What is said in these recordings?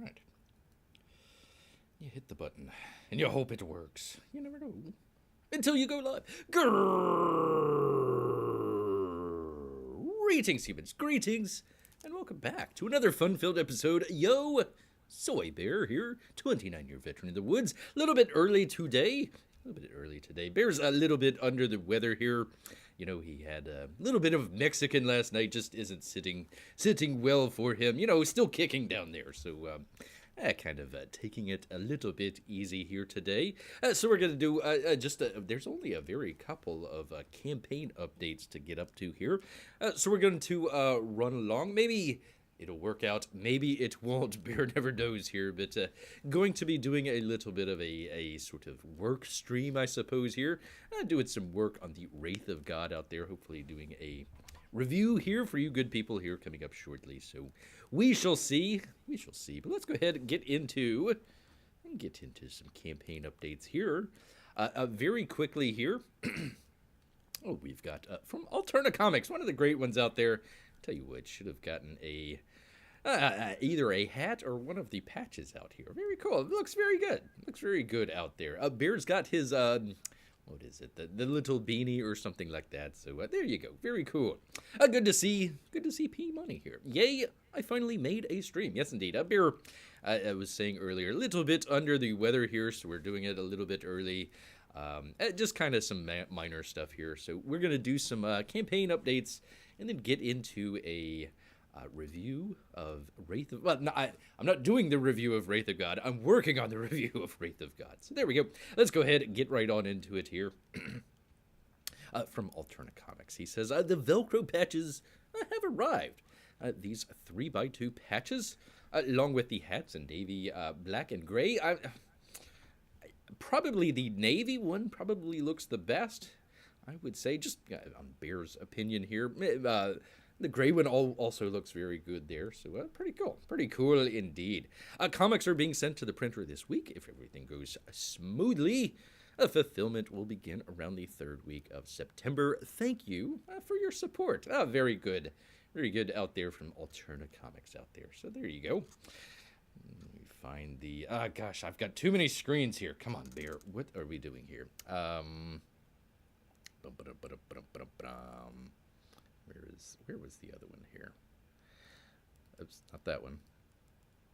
right. You hit the button, and you hope it works. You never know. Until you go live. Grrrrr. Greetings, humans. Greetings. And welcome back to another fun-filled episode. Yo, Soy Bear here, 29-year veteran in the woods. A little bit early today. Bear's a little bit under the weather here. You know, he had a little bit of Mexican last night. Just isn't sitting well for him. You know, still kicking down there. So, kind of taking it a little bit easy here today. So we're going to do there's only a very couple of campaign updates to get up to here. So we're going to run along. Maybe it'll work out. Maybe it won't. Bear never knows here. But going to be doing a little bit of a sort of work stream, I suppose, here. Doing some work on the Wraith of God out there. Hopefully doing a review here for you good people here coming up shortly. So we shall see. But let's go ahead and get into some campaign updates here. Very quickly here. Oh, we've got from Alterna Comics, one of the great ones out there. Tell you what, should have gotten either a hat or one of the patches out here. Very cool. It looks very good. Looks very good out there. Bear's got his what is it? The little beanie or something like that. So there you go. Very cool. Good to see P Money here. Yay! I finally made a stream. Yes, indeed. Bear, I was saying earlier, a little bit under the weather here, so we're doing it a little bit early. Just kind of some minor stuff here. So we're gonna do some campaign updates and then get into a review of Wraith of... Well, no, I'm not doing the review of Wraith of God. I'm working on the review of Wraith of God. So there we go. Let's go ahead and get right on into it here. From Alterna Comics, he says, the Velcro patches have arrived. These 3x2 patches, along with the hats in navy, black, and gray. Probably the navy one probably looks the best, I would say, just on Bear's opinion here. The gray one also looks very good there, so pretty cool indeed. Comics are being sent to the printer this week. If everything goes smoothly, fulfillment will begin around the third week of September. Thank you for your support. Very good out there from Alterna Comics out there. So there you go. Let me find the... gosh, I've got too many screens here. Come on, Bear. What are we doing here? Where was the other one here? Oops, not that one.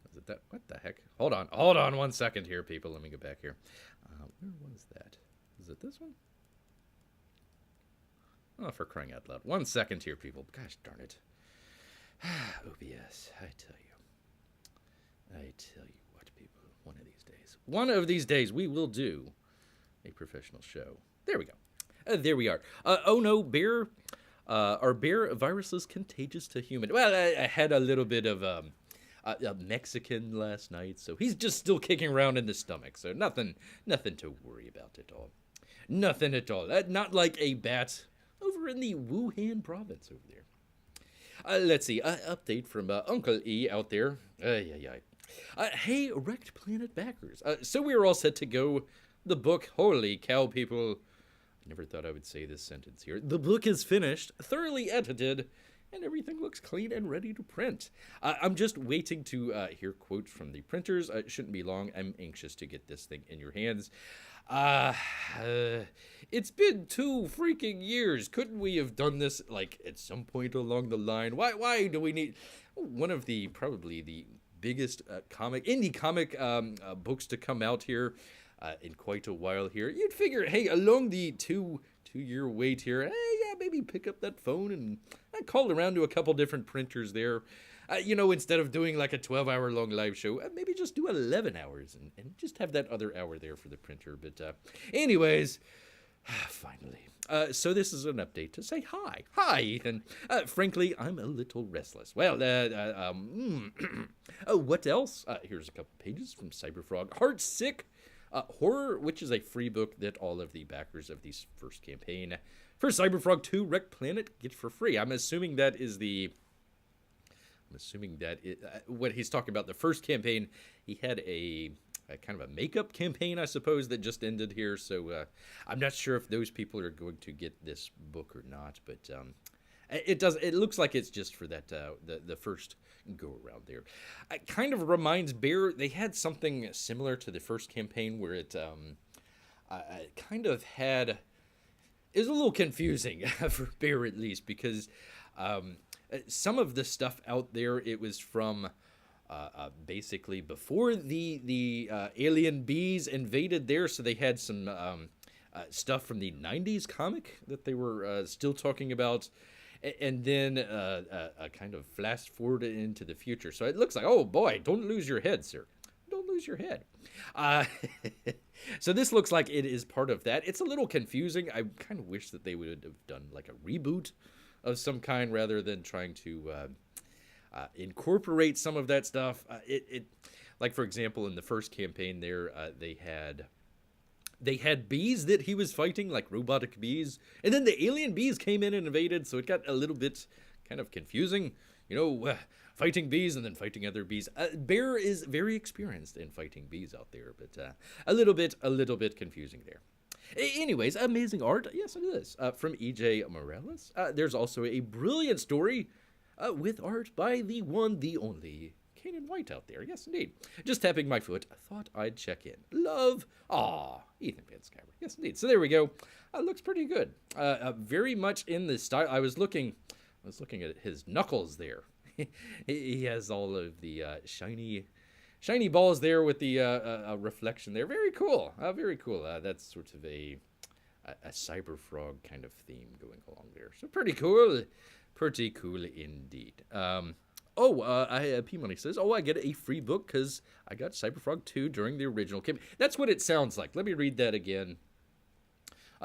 Was it that? What the heck? Hold on 1 second here, people. Let me get back here. Where was that? Was it this one? Oh, for crying out loud. 1 second here, people. Gosh darn it. OBS, I tell you what, people. One of these days, we will do a professional show. There we go. There we are. Oh no, Bear. Are bear viruses contagious to human? Well, I had a little bit of a Mexican last night, so he's just still kicking around in the stomach. So nothing to worry about at all. Nothing at all. Not like a bat over in the Wuhan province over there. Let's see. Update from Uncle E out there. Hey, Wrecked Planet backers. So we are all set to go. The book, holy cow, people. Never thought I would say this sentence here. The book is finished, thoroughly edited, and everything looks clean and ready to print. I'm just waiting to hear quotes from the printers. It shouldn't be long. I'm anxious to get this thing in your hands. It's been 2 freaking years. Couldn't we have done this, like, at some point along the line? Why do we need... One of the, probably the biggest indie comic books to come out here. In quite a while here. You'd figure, hey, along the two-year wait here, hey, yeah, maybe pick up that phone and call around to a couple different printers there. Instead of doing like a 12-hour-long live show, maybe just do 11 hours and just have that other hour there for the printer. But anyways, finally. So this is an update to say hi. Hi, Ethan. Frankly, I'm a little restless. Well, what else? Here's a couple pages from Cyberfrog. Heartsick. Horror, which is a free book that all of the backers of the first campaign for Cyberfrog 2 Wrecked Planet get for free. I'm assuming that what he's talking about. The first campaign, he had a kind of a makeup campaign, I suppose, that just ended here. So I'm not sure if those people are going to get this book or not. But It does. It looks like it's just for that the first go around there. It kind of reminds Bear. They had something similar to the first campaign where it kind of had. It was a little confusing for Bear at least because some of the stuff out there it was from. Basically, before the alien bees invaded there, so they had some stuff from the '90s comic that they were still talking about, and then a kind of flash forward into the future. So it looks like, oh boy, don't lose your head, sir. Don't lose your head. So this looks like it is part of that. It's a little confusing. I kind of wish that they would have done like a reboot of some kind rather than trying to. Incorporate some of that stuff. Like for example, in the first campaign, there they had bees that he was fighting, like robotic bees, and then the alien bees came in and invaded. So it got a little bit kind of confusing, fighting bees and then fighting other bees. Bear is very experienced in fighting bees out there, but a little bit confusing there. Anyways, amazing art. Yes, it is from E.J. Morales. There's also a brilliant story. With art by the one, the only, Kanan White out there. Yes, indeed. Just tapping my foot. I thought I'd check in. Love. Ethan Van Sciver. Yes, indeed. So there we go. Looks pretty good. Very much in the style. I was looking at his knuckles there. He has all of the shiny balls there with the reflection there. Very cool. Very cool. That's sort of a cyber frog kind of theme going along there. So pretty cool. Pretty cool indeed. P-Money says, I get a free book because I got Cyberfrog 2 during the original campaign. That's what it sounds like. Let me read that again.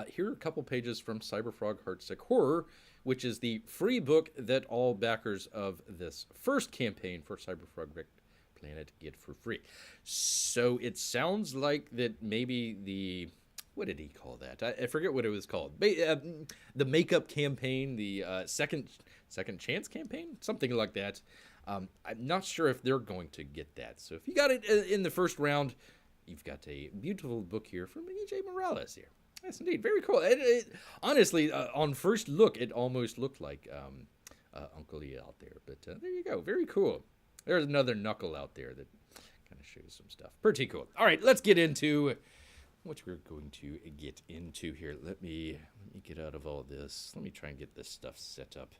Here are a couple pages from Cyberfrog Heartsick Horror, which is the free book that all backers of this first campaign for Cyberfrog Wrecked Planet get for free. So it sounds like that maybe the... What did he call that? I forget what it was called. The makeup campaign, the second chance campaign, something like that. I'm not sure if they're going to get that. So if you got it in the first round, you've got a beautiful book here from E.J. Morales here. Yes, indeed. Very cool. Honestly, on first look, it almost looked like Uncle E out there. But there you go. Very cool. There's another knuckle out there that kind of shows some stuff. Pretty cool. All right, let's get into... what we're going to get into here. Let me get out of all this. Let me try and get this stuff set up.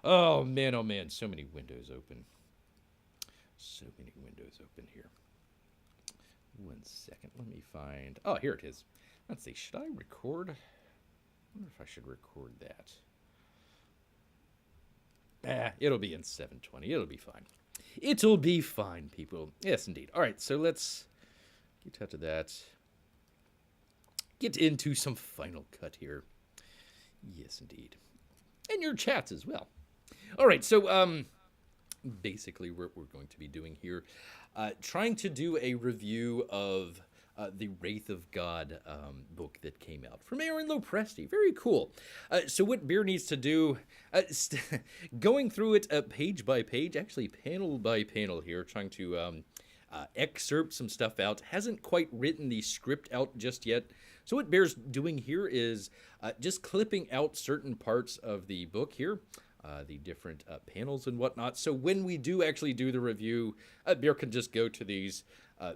Oh man, so many windows open. So many windows open here. 1 second, let me find... Oh, here it is. Let's see, should I record? I wonder if I should record that. It'll be in 720. It'll be fine. It'll be fine, people. Yes, indeed. All right, so let's get out of that. Get into some Final Cut here. Yes, indeed. And your chats as well. All right, so basically what we're going to be doing here, trying to do a review of the Wraith of God book that came out from Aaron Lopresti. Very cool. So what Bear needs to do, going through it page by page, actually panel by panel here, trying to excerpt some stuff out. Hasn't quite written the script out just yet. So what Bear's doing here is just clipping out certain parts of the book here, the different panels and whatnot. So when we do actually do the review, Bear can just go to these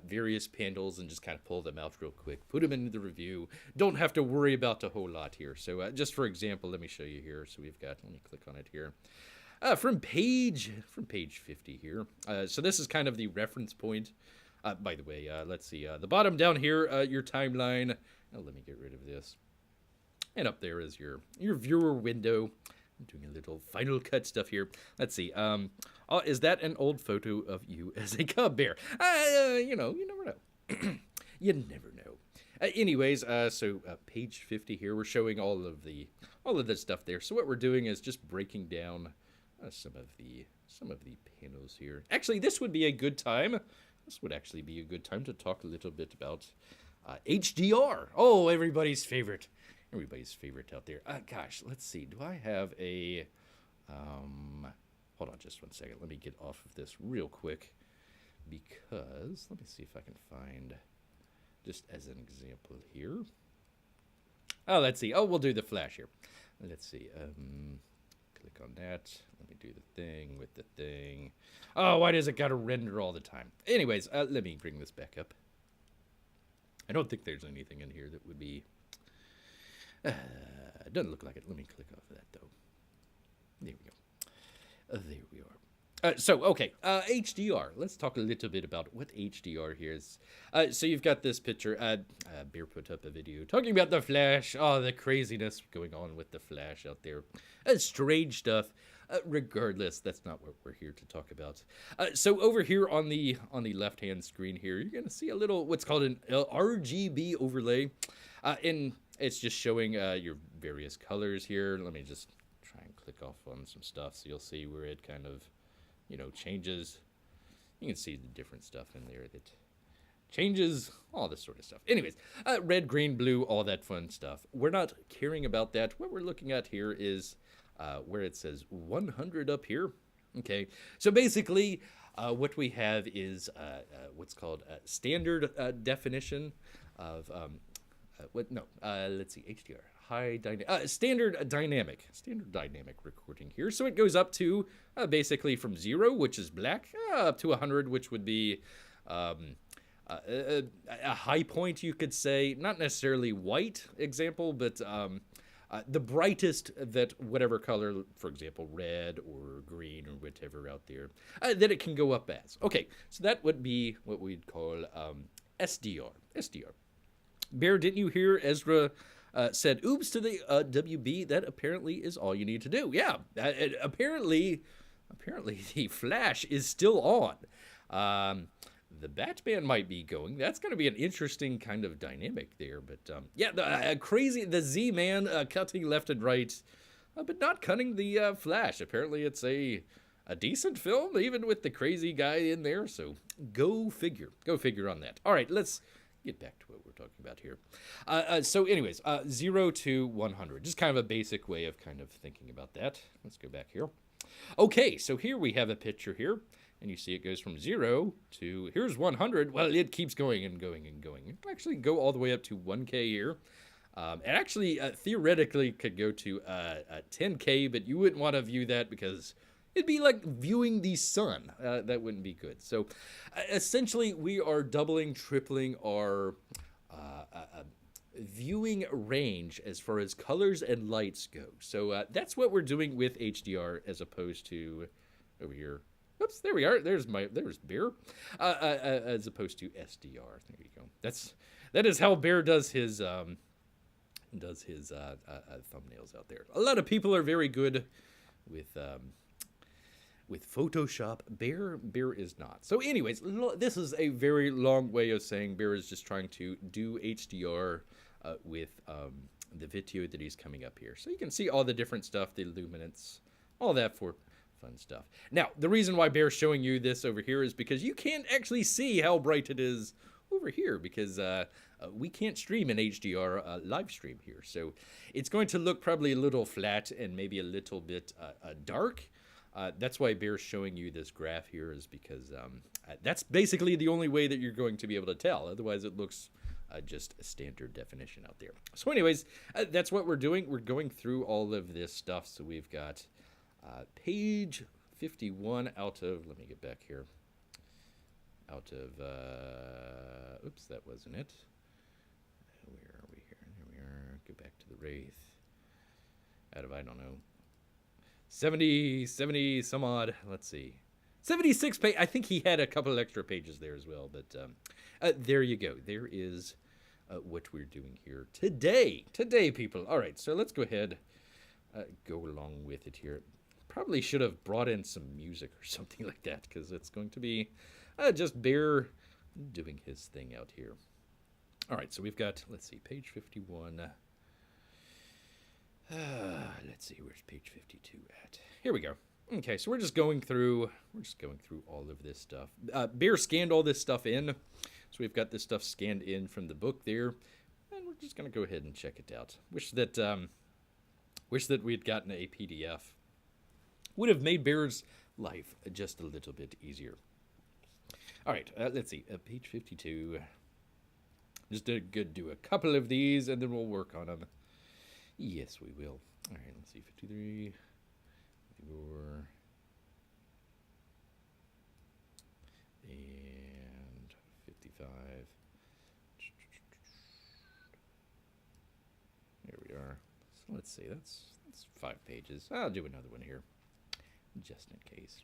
various panels and just kind of pull them out real quick, put them into the review. Don't have to worry about a whole lot here. So just for example, let me show you here. So we've got, let me click on it here. From page 50 here. So this is kind of the reference point. By the way, let's see, the bottom down here, your timeline. Oh, let me get rid of this. And up there is your viewer window. I'm doing a little Final Cut stuff here. Let's see. Is that an old photo of you as a cub bear? You never know. You never know. Anyways, so page 50 here, we're showing all of the stuff there. So what we're doing is just breaking down some of the panels here. Actually, this would be a good time. This would actually be a good time to talk a little bit about HDR. Oh, everybody's favorite out there. Gosh, let's see. Do I have a... hold on just 1 second. Let me get off of this real quick because... Let me see if I can find... Just as an example here. Oh, let's see. Oh, we'll do the Flash here. Let's see. click on that. Let me do the thing with the thing. Oh, why does it gotta render all the time? Anyways, let me bring this back up. I don't think there's anything in here that would be... it doesn't look like it. Let me click off that, though. There we go. There we are. Okay, HDR. Let's talk a little bit about what HDR here is. So you've got this picture. Bear put up a video talking about the Flash. Oh, the craziness going on with the Flash out there. Strange stuff. Regardless, that's not what we're here to talk about. So over here on the left-hand screen here, you're going to see a little, what's called an RGB overlay. And it's just showing your various colors here. Let me just try and click off on some stuff so you'll see where it kind of, changes. You can see the different stuff in there that changes, all this sort of stuff. Anyways, red, green, blue, all that fun stuff. We're not caring about that. What we're looking at here is where it says 100 up here. Okay, so basically what we have is what's called standard definition of let's see, HDR, standard dynamic recording here. So it goes up to basically from 0, which is black, up to 100, which would be a high point, you could say. Not necessarily white example, but the brightest that whatever color, for example, red or green or whatever out there, that it can go up as. Okay, so that would be what we'd call SDR. Bear, didn't you hear Ezra said, oops to the WB? That apparently is all you need to do. Yeah, apparently the Flash is still on. The Batman might be going. That's going to be an interesting kind of dynamic there. But yeah, the Z-Man cutting left and right, but not cutting the Flash. Apparently it's a decent film, even with the crazy guy in there. So go figure on that. All right, let's get back to what we're talking about here. So anyways, 0 to 100, just kind of a basic way of kind of thinking about that. Let's go back here. Okay, so here we have a picture here, and you see it goes from 0 to, here's 100. Well, it keeps going and going and going. It can actually go all the way up to 1K here. It actually theoretically could go to 10K, but you wouldn't want to view that because it'd be like viewing the sun. That wouldn't be good. So essentially, we are doubling, tripling our viewing range as far as colors and lights go. So that's what we're doing with HDR as opposed to over here. Oops, there we are. There's Bear. As opposed to SDR. There you go. That is how Bear does his thumbnails out there. A lot of people are very good with Photoshop. Bear is not. So anyways, this is a very long way of saying Bear is just trying to do HDR with the video that he's coming up here. So you can see all the different stuff, the luminance, all that for fun stuff. Now, the reason why Bear's showing you this over here is because you can't actually see how bright it is over here because we can't stream in HDR live stream here. So it's going to look probably a little flat and maybe a little bit dark. That's why Bear's showing you this graph here is because that's basically the only way that you're going to be able to tell. Otherwise, it looks just a standard definition out there. So anyways, that's what we're doing. We're going through all of this stuff. So we've got page 51 out of, let me get back here, out of, oops, that wasn't it. Where are we here? There we are. Go back to the Wraith. Out of, I don't know, 70 some odd, let's see, 76 page. I think he had a couple extra pages there as well, but there you go. There is what we're doing here today, people. All right, so let's go ahead, go along with it here. Probably should have brought in some music or something like that because it's going to be just Bear doing his thing out here. All right, so we've got, let's see, page 51. Let's see, where's page 52 at? Here we go. Okay, so we're just going through all of this stuff. Bear scanned all this stuff in. So we've got this stuff scanned in from the book there. And we're just going to go ahead and check it out. Wish that we had gotten a PDF. Would have made Bear's life just a little bit easier. All right, let's see, page 52. Just do a couple of these, and then we'll work on them. Yes, we will. All right, let's see, 53. Gore. And 55. There we are. So let's see, that's 5 pages. I'll do another one here, just in case.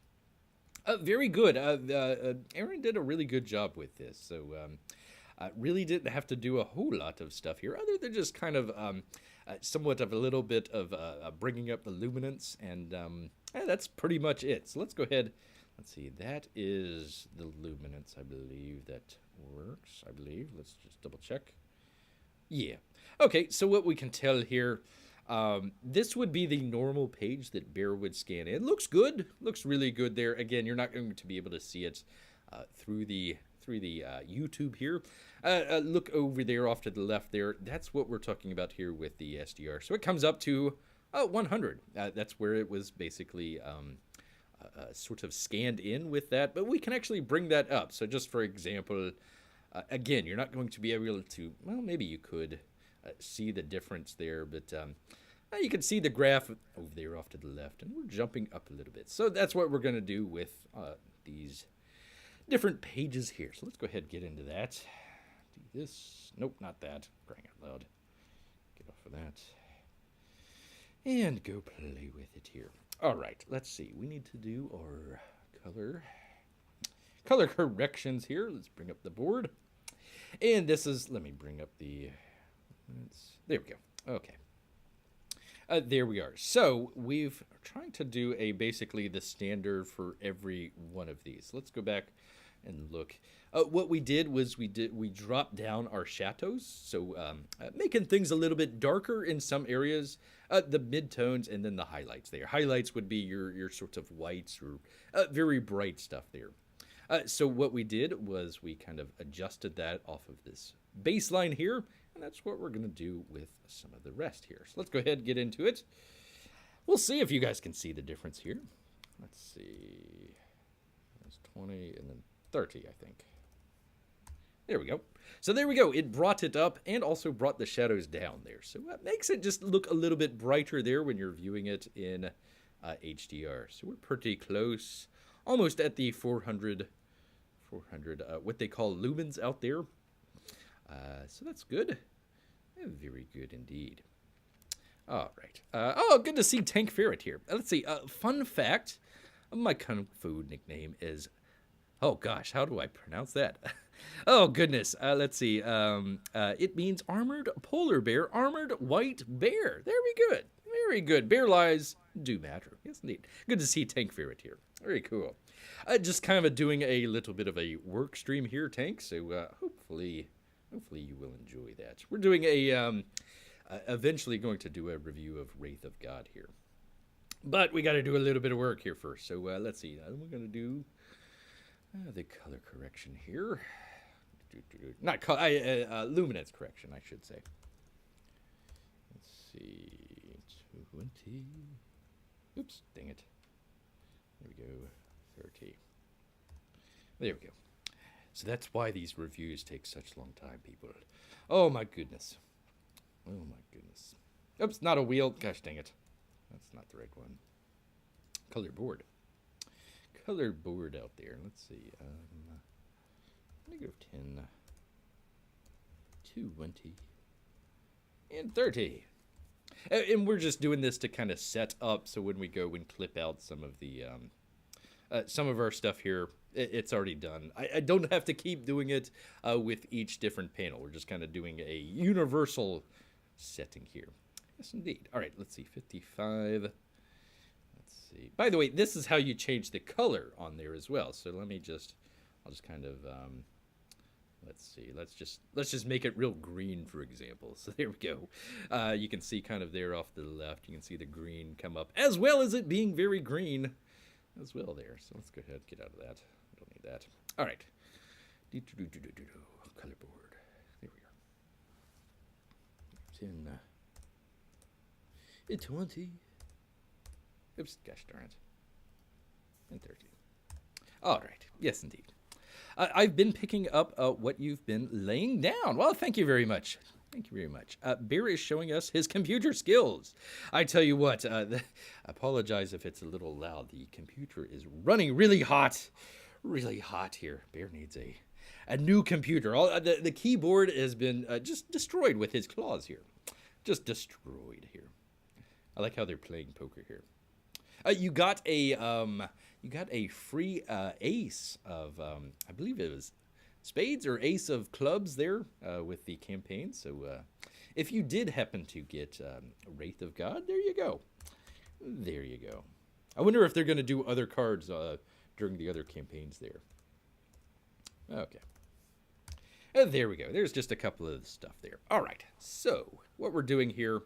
Very good. Aaron did a really good job with this. So really didn't have to do a whole lot of stuff here, other than just kind of somewhat of a little bit of bringing up the luminance, and that's pretty much it. So let's go ahead. Let's see. That is the luminance, I believe. That works, I believe. Let's just double check. Yeah. Okay, so what we can tell here, this would be the normal page that Bear would scan in. Looks good. Looks really good there. Again, you're not going to be able to see it through the YouTube here. Look over there off to the left there. That's what we're talking about here with the SDR. So it comes up to 100. That's where it was basically sort of scanned in with that. But we can actually bring that up. So just for example, again, you're not going to be able to, well, maybe you could see the difference there, but you can see the graph over there off to the left, and we're jumping up a little bit. So that's what we're going to do with these different pages here. So let's go ahead and get into that. Do this. Nope, not that. Crying out loud. Get off of that. And go play with it here. All right, let's see. We need to do our color corrections here. Let's bring up the board. And this is, let me bring up the, there we go. Okay. There we are. So we've trying to do basically the standard for every one of these. Let's go back and look. What we did was we dropped down our chateaus, so making things a little bit darker in some areas, the midtones, and then the highlights there. Highlights would be your sorts of whites or very bright stuff there. So what we did was we kind of adjusted that off of this baseline here, and that's what we're going to do with some of the rest here. So let's go ahead and get into it. We'll see if you guys can see the difference here. Let's see. That's 20 and then 30, I think. There we go. So there we go. It brought it up and also brought the shadows down there. So that makes it just look a little bit brighter there when you're viewing it in HDR. So we're pretty close, almost at the 400, what they call lumens out there. So that's good. Very good indeed. All right. Oh, good to see Tank Ferret here. Let's see. Fun fact, my Kung Fu nickname is, oh gosh, how do I pronounce that? Oh goodness. Let's see. It means armored polar bear, armored white bear. Very good. Very good. Bear lies do matter. Yes, indeed. Good to see Tank Ferret here. Very cool. Just kind of doing a little bit of a work stream here, Tank. So hopefully you will enjoy that. We're doing eventually going to do a review of Wraith of God here. But we got to do a little bit of work here first. So let's see. We're going to do the color correction here. Not color, luminance correction, I should say. Let's see. 20. Oops, dang it. There we go. 30. There we go. So that's why these reviews take such a long time, people. Oh my goodness. Oh my goodness. Oops, not a wheel. Gosh dang it. That's not the right one. Color board. Color board out there. Let's see. -10, 20, and 30. And we're just doing this to kind of set up so when we go and clip out some of the some of our stuff here, it's already done. I don't have to keep doing it with each different panel. We're just kind of doing a universal setting here. Yes, indeed. All right, let's see. 55. Let's see. By the way, this is how you change the color on there as well. So I'll just kind of let's see. Let's just make it real green, for example. So there we go. You can see kind of there off to the left. You can see the green come up, as well as it being very green as well there. So let's go ahead and get out of that. I don't need that. All right. Color board. There we are. 10, 20. Oops, gosh darn it. And 30. All right. Yes, indeed. I've been picking up what you've been laying down. Well, thank you very much. Thank you very much. Bear is showing us his computer skills. I tell you what, apologize if it's a little loud. The computer is running really hot here. Bear needs a new computer. The keyboard has been just destroyed with his claws here. Just destroyed here. I like how they're playing poker here. You got a free ace of I believe it was spades or ace of clubs there with the campaign. So if you did happen to get Wraith of God, there you go. There you go. I wonder if they're going to do other cards during the other campaigns there. Okay. There we go. There's just a couple of stuff there. All right. So what we're doing here,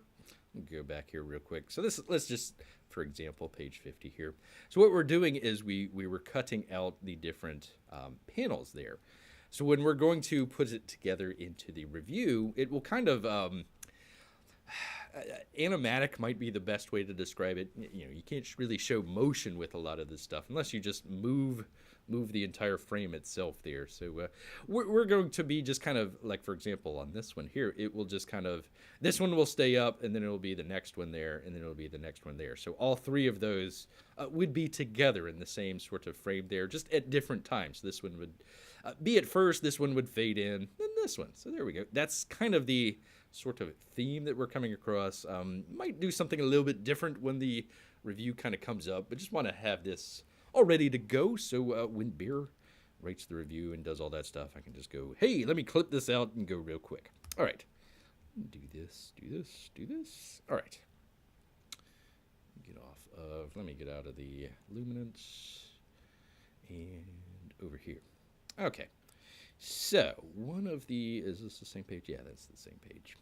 go back here real quick. So let's just, for example, page 50 here. So what we're doing is we were cutting out the different panels there. So when we're going to put it together into the review, it will kind of animatic might be the best way to describe it. You know, you can't really show motion with a lot of this stuff unless you just move the entire frame itself there. So we're going to be just kind of like, for example, on this one here, it will just kind of, this one will stay up and then it'll be the next one there and then it'll be the next one there. So all three of those would be together in the same sort of frame there, just at different times. This one would be at first, this one would fade in, then this one. So there we go. That's kind of the sort of theme that we're coming across. Might do something a little bit different when the review kind of comes up, but just want to have this all ready to go. So when Bear writes the review and does all that stuff, I can just go, hey, let me clip this out and go real quick. All right. Do this, do this, do this. All right. Get off of, let me get out of the luminance and over here. Okay. So one of the, is this the same page? Yeah, that's the same page.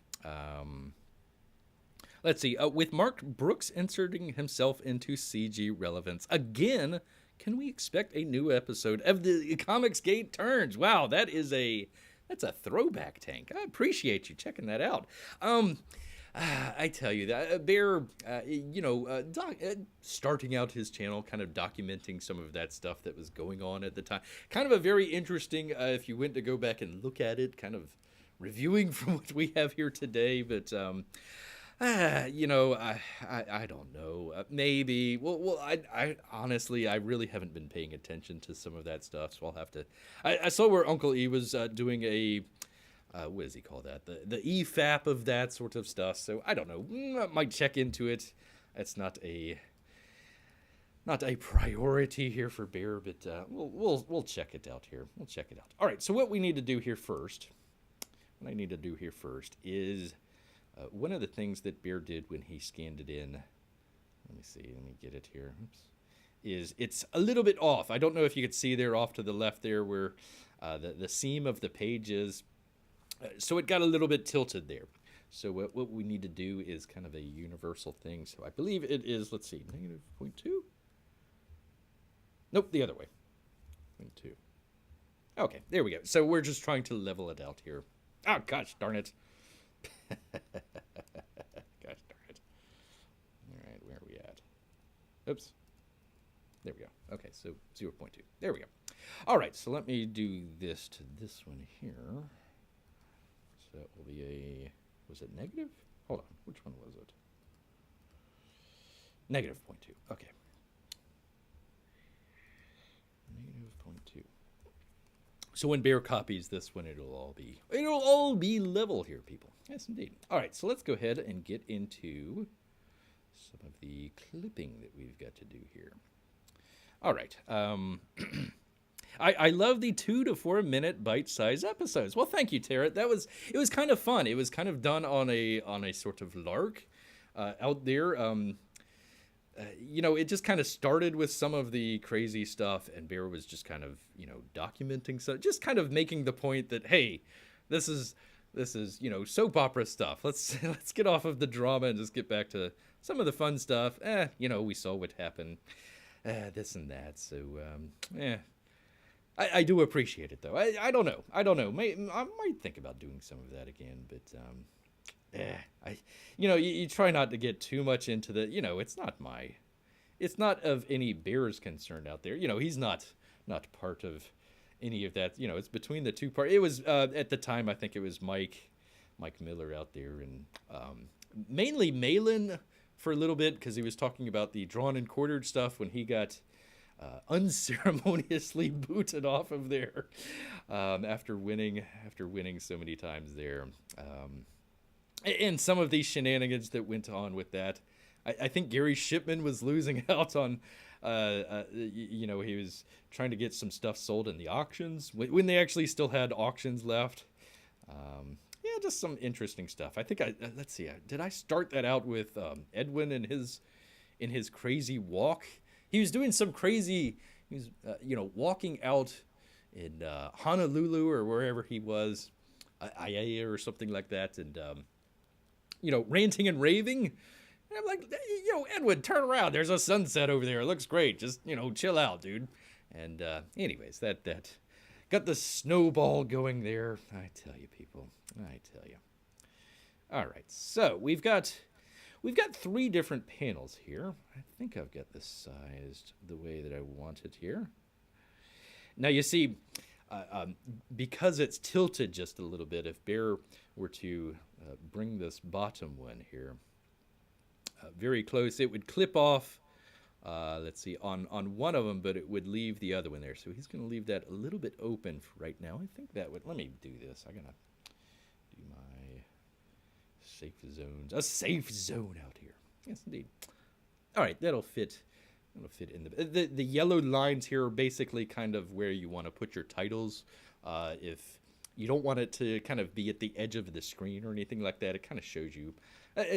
Let's see. With Mark Brooks inserting himself into CG relevance again, can we expect a new episode of the Comics Gate Turns? Wow, that's a throwback, Tank. I appreciate you checking that out. I tell you that Bear, starting out his channel, kind of documenting some of that stuff that was going on at the time. Kind of a very interesting, if you went to go back and look at it, kind of reviewing from what we have here today. But I don't know. Maybe. Well, I honestly, I really haven't been paying attention to some of that stuff, so I'll have to. I saw where Uncle E was doing a. What does he call that? The EFAP of that sort of stuff. So I don't know. I might check into it. It's not a priority here for Bear, but we'll check it out here. We'll check it out. All right. So what we need to do here first, is one of the things that Bear did when he scanned it in. Let me see. Let me get it here. Oops. Is it's a little bit off. I don't know if you could see there off to the left there where the seam of the page is. So it got a little bit tilted there. So what we need to do is kind of a universal thing. So I believe it is, let's see, -0.2? Nope, the other way. 0.2. Okay, there we go. So we're just trying to level it out here. Oh, gosh darn it. Gosh darn it. All right, where are we at? Oops. There we go. Okay, so 0.2. There we go. All right, so let me do this to this one here. So that will be was it negative? Hold on, which one was it? -0.2, okay. -0.2. So when Bear copies this one, it'll all be level here, people. Yes, indeed. All right, so let's go ahead and get into some of the clipping that we've got to do here. All right. I love the 2 to 4 minute bite-sized episodes. Well, thank you, Tara. It was kind of fun. It was kind of done on a sort of lark out there. It just kind of started with some of the crazy stuff, and Bear was just kind of documenting stuff, just kind of making the point that, hey, this is soap opera stuff. Let's get off of the drama and just get back to some of the fun stuff. We saw what happened, this and that. So I do appreciate it, though. I don't know. I might think about doing some of that again, but you try not to get too much into the, it's not of any Bear's concern out there. He's not part of any of that. It's between the two parts. It was, at the time, I think it was Mike Mike Miller out there, and mainly Malin for a little bit, because he was talking about the drawn and quartered stuff when he got unceremoniously booted off of there after winning so many times there. And some of these shenanigans that went on with that. I think Gary Shipman was losing out on, he was trying to get some stuff sold in the auctions when they actually still had auctions left. Yeah, just some interesting stuff. I think let's see, did I start that out with Edwin and his crazy walk? He was doing some crazy, he was, walking out in Honolulu or wherever he was, Ia or something like that, and, ranting and raving. And I'm like, Edwin, turn around. There's a sunset over there. It looks great. Just, chill out, dude. And anyways, that got the snowball going there. I tell you, people. I tell you. All right, so we've got 3 different panels here. I think I've got this sized the way that I want it here. Now, you see, because it's tilted just a little bit, if Bear were to bring this bottom one here very close, it would clip off, let's see, on one of them, but it would leave the other one there. So he's going to leave that a little bit open for right now. I think that would, let me do this. I'm going to do my safe zones. A safe zone out here. Yes, indeed. All right, that'll fit in the yellow lines here are basically kind of where you want to put your titles. If you don't want it to kind of be at the edge of the screen or anything like that, it kind of shows you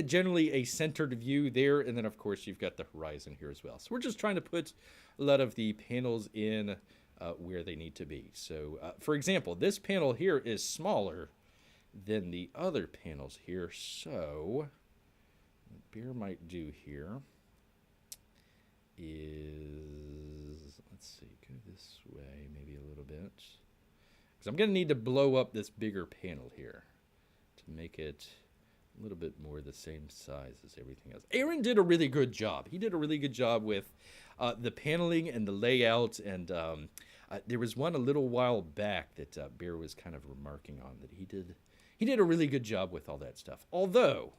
generally a centered view there, and then of course you've got the horizon here as well. So we're just trying to put a lot of the panels in where they need to be. So for example, this panel here is smaller than the other panels here, so what Bear might do here is, let's see, go this way maybe a little bit, because I'm going to need to blow up this bigger panel here to make it a little bit more the same size as everything else. Aaron did a really good job. He did a really good job with the paneling and the layout, and there was one a little while back that Bear was kind of remarking on that he did a really good job with all that stuff. Although,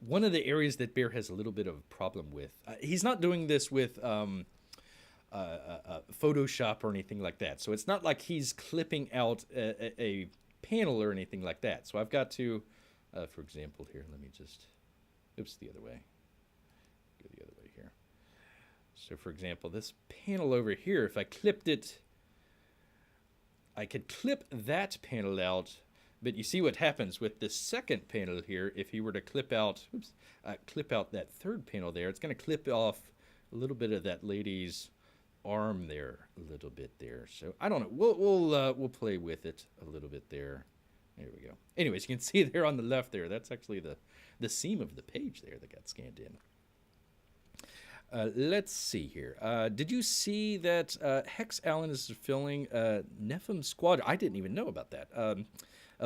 one of the areas that Bear has a little bit of a problem with, he's not doing this with Photoshop or anything like that. So it's not like he's clipping out a panel or anything like that. So I've got to, for example, here, let me just, oops, the other way. Go the other way here. So for example, this panel over here, if I clipped it, I could clip that panel out. But you see what happens with this second panel here. If he were to clip out, clip out that third panel there, it's going to clip off a little bit of that lady's arm there, a little bit there. So I don't know. We'll play with it a little bit there. There we go. Anyways, you can see there on the left there. That's actually the seam of the page there that got scanned in. Let's see here. Did you see that Hex Allen is fulfilling Nephilim Squad? I didn't even know about that.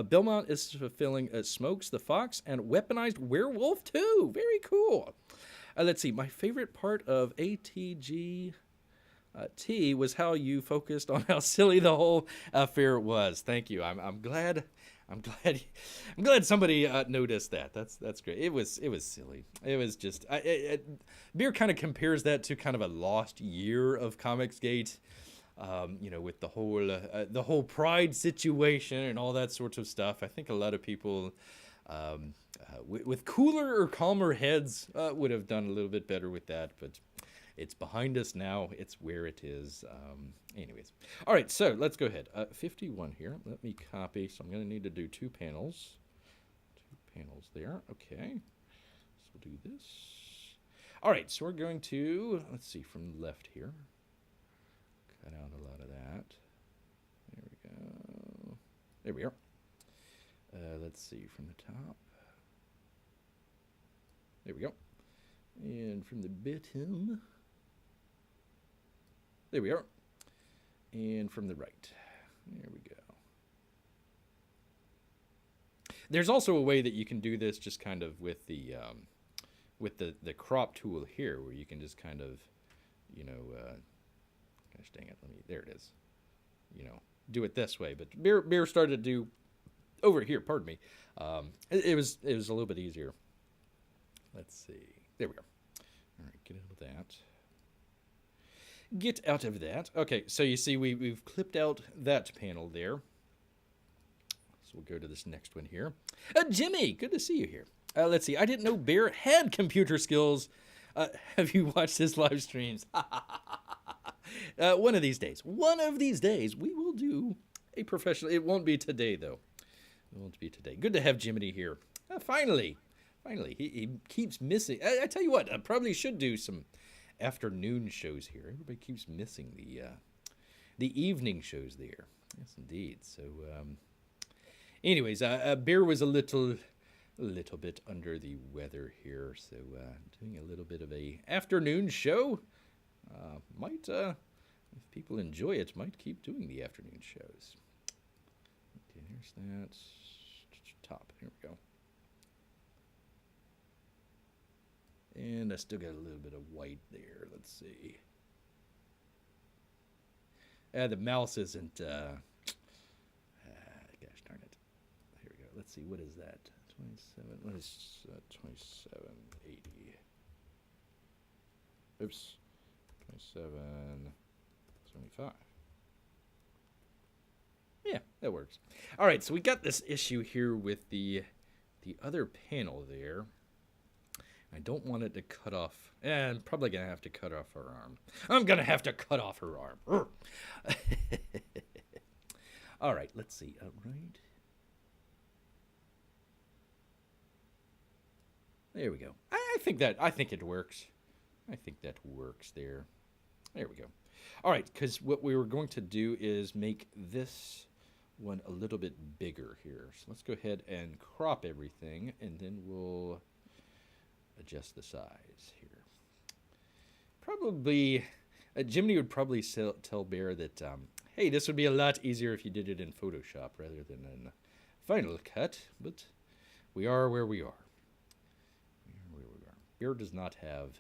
Belmont is fulfilling Smokes the Fox and Weaponized Werewolf too. Very cool. Let's see. My favorite part of ATG T was how you focused on how silly the whole affair was. Thank you. I'm glad. I'm glad somebody noticed that. That's great. It was silly. It was just Beer kind of compares that to kind of a lost year of Comicsgate. With the whole Pride situation and all that sorts of stuff. I think a lot of people with cooler or calmer heads would have done a little bit better with that, but it's behind us now. It's where it is. Anyways. All right, so let's go ahead. 51 here. Let me copy. So I'm going to need to do 2 panels. 2 panels there. Okay. So we'll do this. All right, so we're going to, let's see, from the left here. Cut out a lot of that. There we go. There we are. Let's see, from the top. There we go. And from the bottom. There we are. And from the right. There we go. There's also a way that you can do this just kind of with the crop tool here, where you can just kind of, gosh dang it, there it is. do it this way, but Bear started to do over here. Pardon me. It was a little bit easier. Let's see. There we go. All right, get out of that. Get out of that. Okay, so you see we've clipped out that panel there. So we'll go to this next one here. Jimmy, good to see you here. Let's see. I didn't know Bear had computer skills. Have you watched his live streams? One of these days, we will do a professional. It won't be today, though. It won't be today. Good to have Jiminy here. Finally. He keeps missing. I tell you what, I probably should do some afternoon shows here. Everybody keeps missing the evening shows there. Yes, indeed. So, anyways, Bear was a little bit under the weather here, so doing a little bit of a afternoon show. Might, if people enjoy it, might keep doing the afternoon shows. Okay, here's that top. Here we go. And I still got a little bit of white there. Let's see. The mouse isn't, gosh darn it. Here we go. Let's see, what is that? 27, what is 2780? Oops. 2775. Yeah, that works. All right, so we got this issue here with the other panel there. I don't want it to cut off. I'm probably going to have to cut off her arm. I'm going to have to cut off her arm. All right, let's see. Right. There we go. I think it works. I think that works there. There we go. All right, because what we were going to do is make this one a little bit bigger here. So let's go ahead and crop everything, and then we'll adjust the size here. Probably, Jiminy would probably tell Bear that, hey, this would be a lot easier if you did it in Photoshop rather than in Final Cut, but we are where we are. Bear does not have,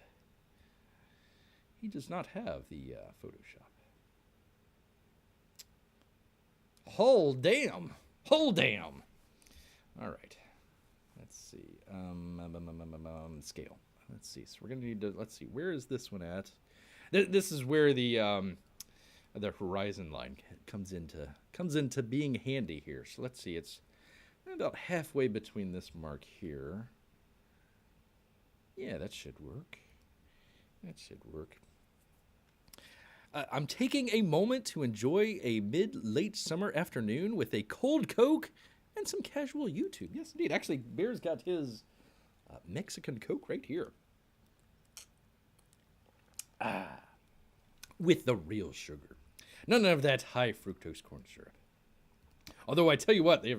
he does not have the Photoshop. Whole damn. All right. Let's see. Scale. Let's see. So we're gonna need to. Let's see. Where is this one at? This is where the horizon line comes into being handy here. So let's see. It's about halfway between this mark here. Yeah, that should work. I'm taking a moment to enjoy a mid-late summer afternoon with a cold Coke and some casual YouTube. Yes, indeed. Actually, Bear's got his Mexican Coke right here. With the real sugar. None of that high fructose corn syrup. Although I tell you what, they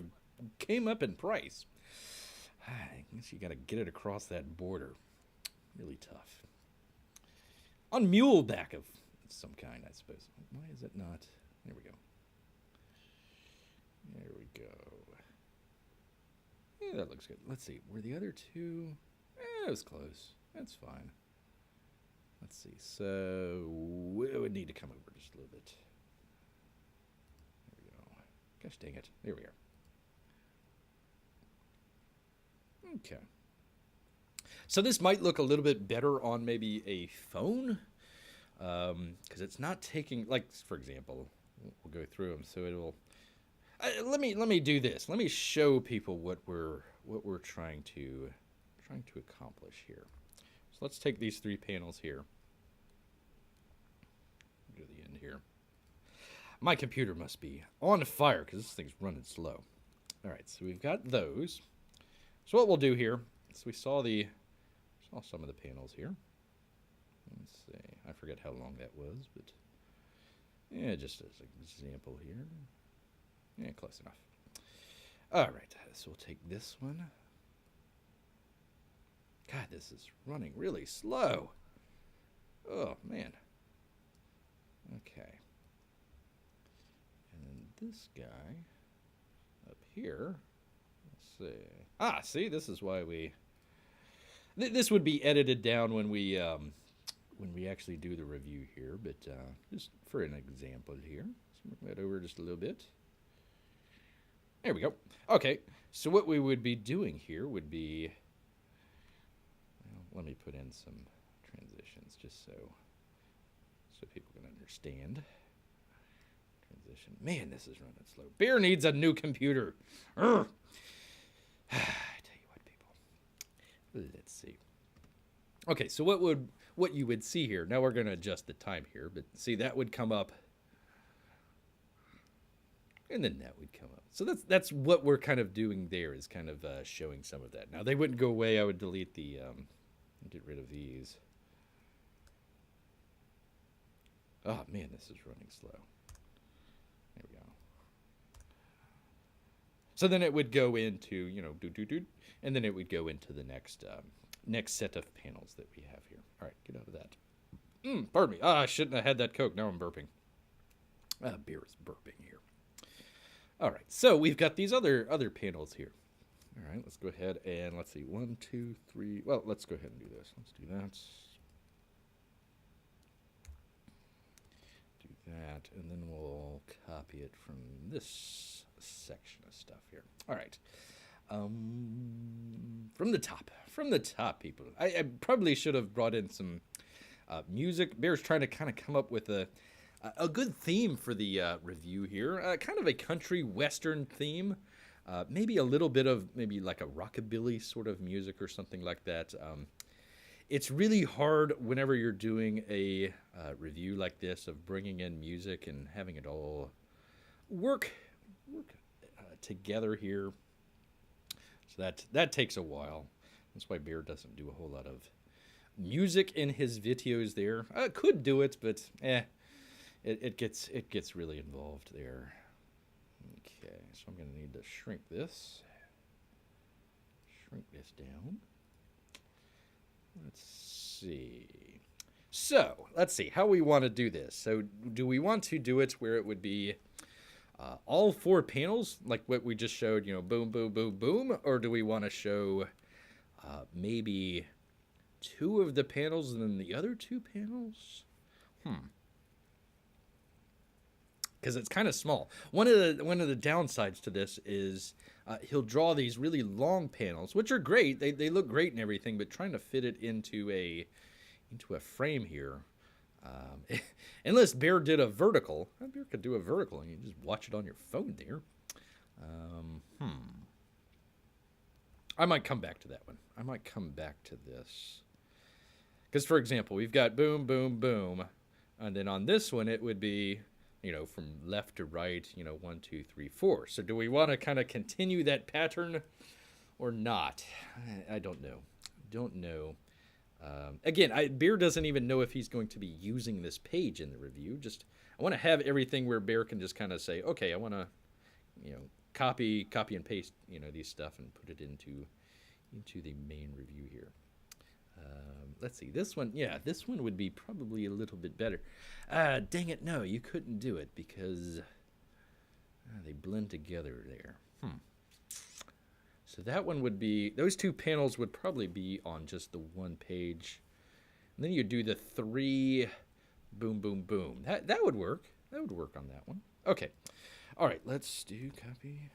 came up in price. I guess you got to get it across that border. Really tough. On muleback of some kind, I suppose. Why is it not? There we go. Yeah, that looks good. Let's see. Were the other two? It was close. That's fine. Let's see. So it would need to come over just a little bit. There we go. Gosh dang it. There we are. Okay. So this might look a little bit better on maybe a phone, because it's not taking, like, for example, we'll go through them. So it'll. Let me do this. Let me show people what we're trying to accomplish here. So let's take these three panels here. Go to the end here. My computer must be on fire because this thing's running slow. All right, so we've got those. So what we'll do here is we saw some of the panels here. Let's see. I forget how long that was, but yeah, just as an example here. Yeah, close enough. All right, so we'll take this one. God, this is running really slow. Oh, man. Okay. And then this guy up here. Let's see. See, this is why we... This would be edited down when we when we actually do the review here, but just for an example here, let's move that over just a little bit. There we go. Okay, so what we would be doing here would be, well, let me put in some transitions just so people can understand. Transition. Man, this is running slow. Bear needs a new computer. Urgh. I tell you what, people. Let's see. Okay, so what you would see here. Now we're going to adjust the time here, but see that would come up. And then that would come up. So that's what we're kind of doing there, is kind of showing some of that. Now, they wouldn't go away. I would delete the, get rid of these. Oh, man, this is running slow. There we go. So then it would go into, you know, and then it would go into the next set of panels that we have here. All right, get out of that. Pardon me. I shouldn't have had that Coke. Now I'm burping. Beer is burping here. All right, so we've got these other panels here. All right, let's go ahead and let's see. 1, 2, 3. Well, let's go ahead and do this. Let's do that. Do that, and then we'll copy it from this section of stuff here. All right. From the top, people. I probably should have brought in some music. Bear's trying to kind of come up with a good theme for the review here. Kind of a country western theme. Maybe a little bit of maybe like a rockabilly sort of music or something like that. It's really hard whenever you're doing a review like this of bringing in music and having it all work together here. So that takes a while. That's why Bear doesn't do a whole lot of music in his videos there. Could do it, but it gets really involved there. Okay, so I'm going to need to shrink this down. Let's see. So, let's see how we want to do this. So, do we want to do it where it would be all 4 panels, like what we just showed, you know, boom, boom, boom, boom? Or do we want to show maybe 2 of the panels and then the other 2 panels? Because it's kind of small. One of the downsides to this is he'll draw these really long panels, which are great. They look great and everything, but trying to fit it into a frame here. Unless Bear did a vertical. Bear could do a vertical and you just watch it on your phone there. I might come back to that one. I might come back to this. Because, for example, we've got boom, boom, boom. And then on this one, it would be, you know, from left to right, you know, 1, 2, 3, 4. So do we want to kind of continue that pattern or not? I don't know. Again, Bear doesn't even know if he's going to be using this page in the review. I want to have everything where Bear can just kind of say, okay, I want to, you know, copy and paste, you know, these stuff and put it into the main review here. Let's see, this one would be probably a little bit better. Dang it, no, you couldn't do it because they blend together there. So that one would be, those 2 panels would probably be on just the one page. And then you do the 3 boom, boom, boom. That would work. That would work on that one. Okay. All right, let's do copy,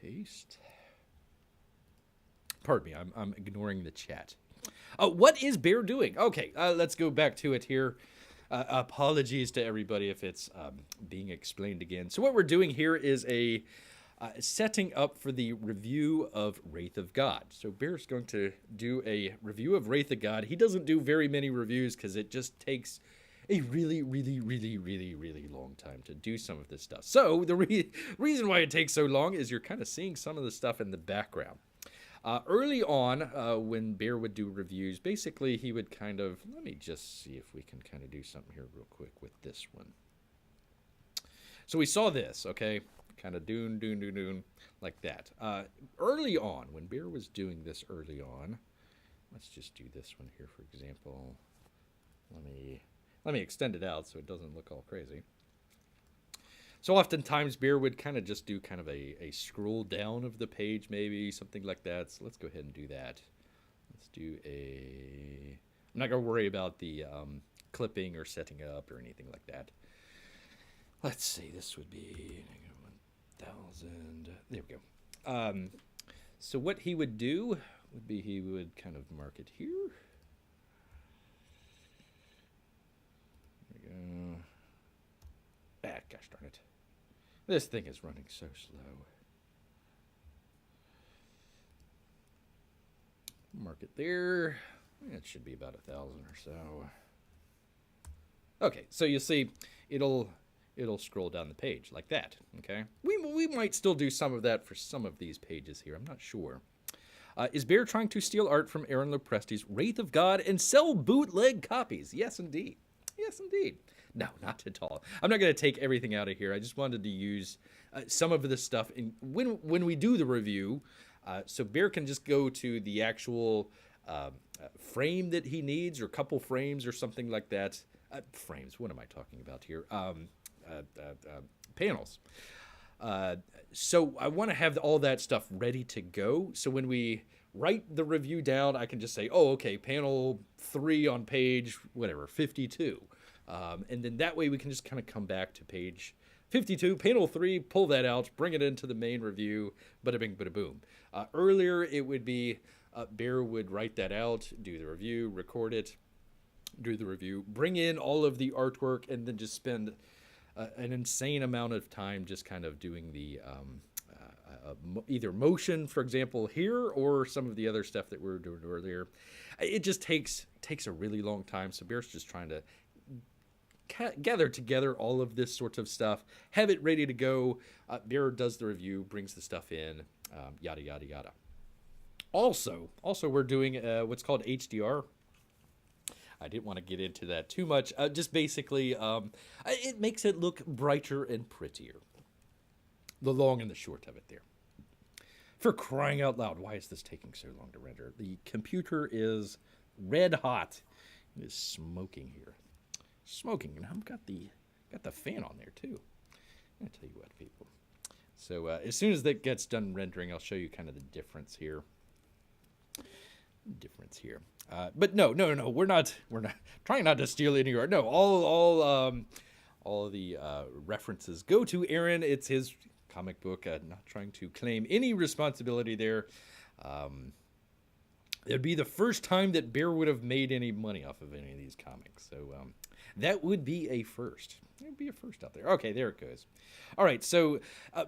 paste. Pardon me, I'm ignoring the chat. What is Bear doing? Okay, let's go back to it here. Apologies to everybody if it's being explained again. So what we're doing here is a setting up for the review of Wraith of God. So Bear's going to do a review of Wraith of God. He doesn't do very many reviews because it just takes a really, really, really, really, really long time to do some of this stuff. So the reason why it takes so long is you're kind of seeing some of the stuff in the background. Early on, when Bear would do reviews, basically he would kind of, let me just see if we can kind of do something here real quick with this one. So we saw this, okay? Kind of doon, like that. Early on, when Bear was doing this early on, let's just do this one here, for example. Let me extend it out so it doesn't look all crazy. So oftentimes Bear would kind of just do kind of a scroll down of the page, maybe something like that. So let's go ahead and do that. Let's do I'm not going to worry about the clipping or setting up or anything like that. Let's see, this would be 1,000. There we go. So what he would do would be he would kind of mark it here. There we go. Ah, gosh darn it. This thing is running so slow. Mark it there. It should be about 1,000 or so. Okay, so you see, it'll scroll down the page like that. Okay, we might still do some of that for some of these pages here. I'm not sure. Is Bear trying to steal art from Aaron Lopresti's Wraith of God and sell bootleg copies? Yes, indeed. Yes, indeed. No, not at all. I'm not going to take everything out of here. I just wanted to use some of this stuff when we do the review, so Bear can just go to the actual frame that he needs, or couple frames or something like that. Frames. What am I talking about here? Panels. So I want to have all that stuff ready to go. So when we write the review down, I can just say, oh, okay, panel 3 on page, whatever, 52. And then that way we can just kind of come back to page 52, panel 3, pull that out, bring it into the main review, bada bing, bada boom. Earlier, it would be Bear would write that out, do the review, record it, do the review, bring in all of the artwork, and then just spend an insane amount of time just kind of doing the either motion, for example, here, or some of the other stuff that we were doing earlier. It just takes a really long time, so Bear's just trying to gather together all of this sort of stuff, have it ready to go. Bear does the review, brings the stuff in, yada, yada, yada. Also, we're doing what's called HDR. I didn't want to get into that too much. Just basically, it makes it look brighter and prettier. The long and the short of it there. For crying out loud, why is this taking so long to render? The computer is red hot. It is smoking here. Smoking, and I've got the fan on there too. I'll tell you what, people. So as soon as that gets done rendering, I'll show you kind of the difference here. But no, we're not trying not to steal any art. No, all the references go to Aaron. It's his comic book. Not trying to claim any responsibility there. It'd be the first time that Bear would have made any money off of any of these comics. So that would be a first. It would be a first out there. Okay, there it goes. All right, so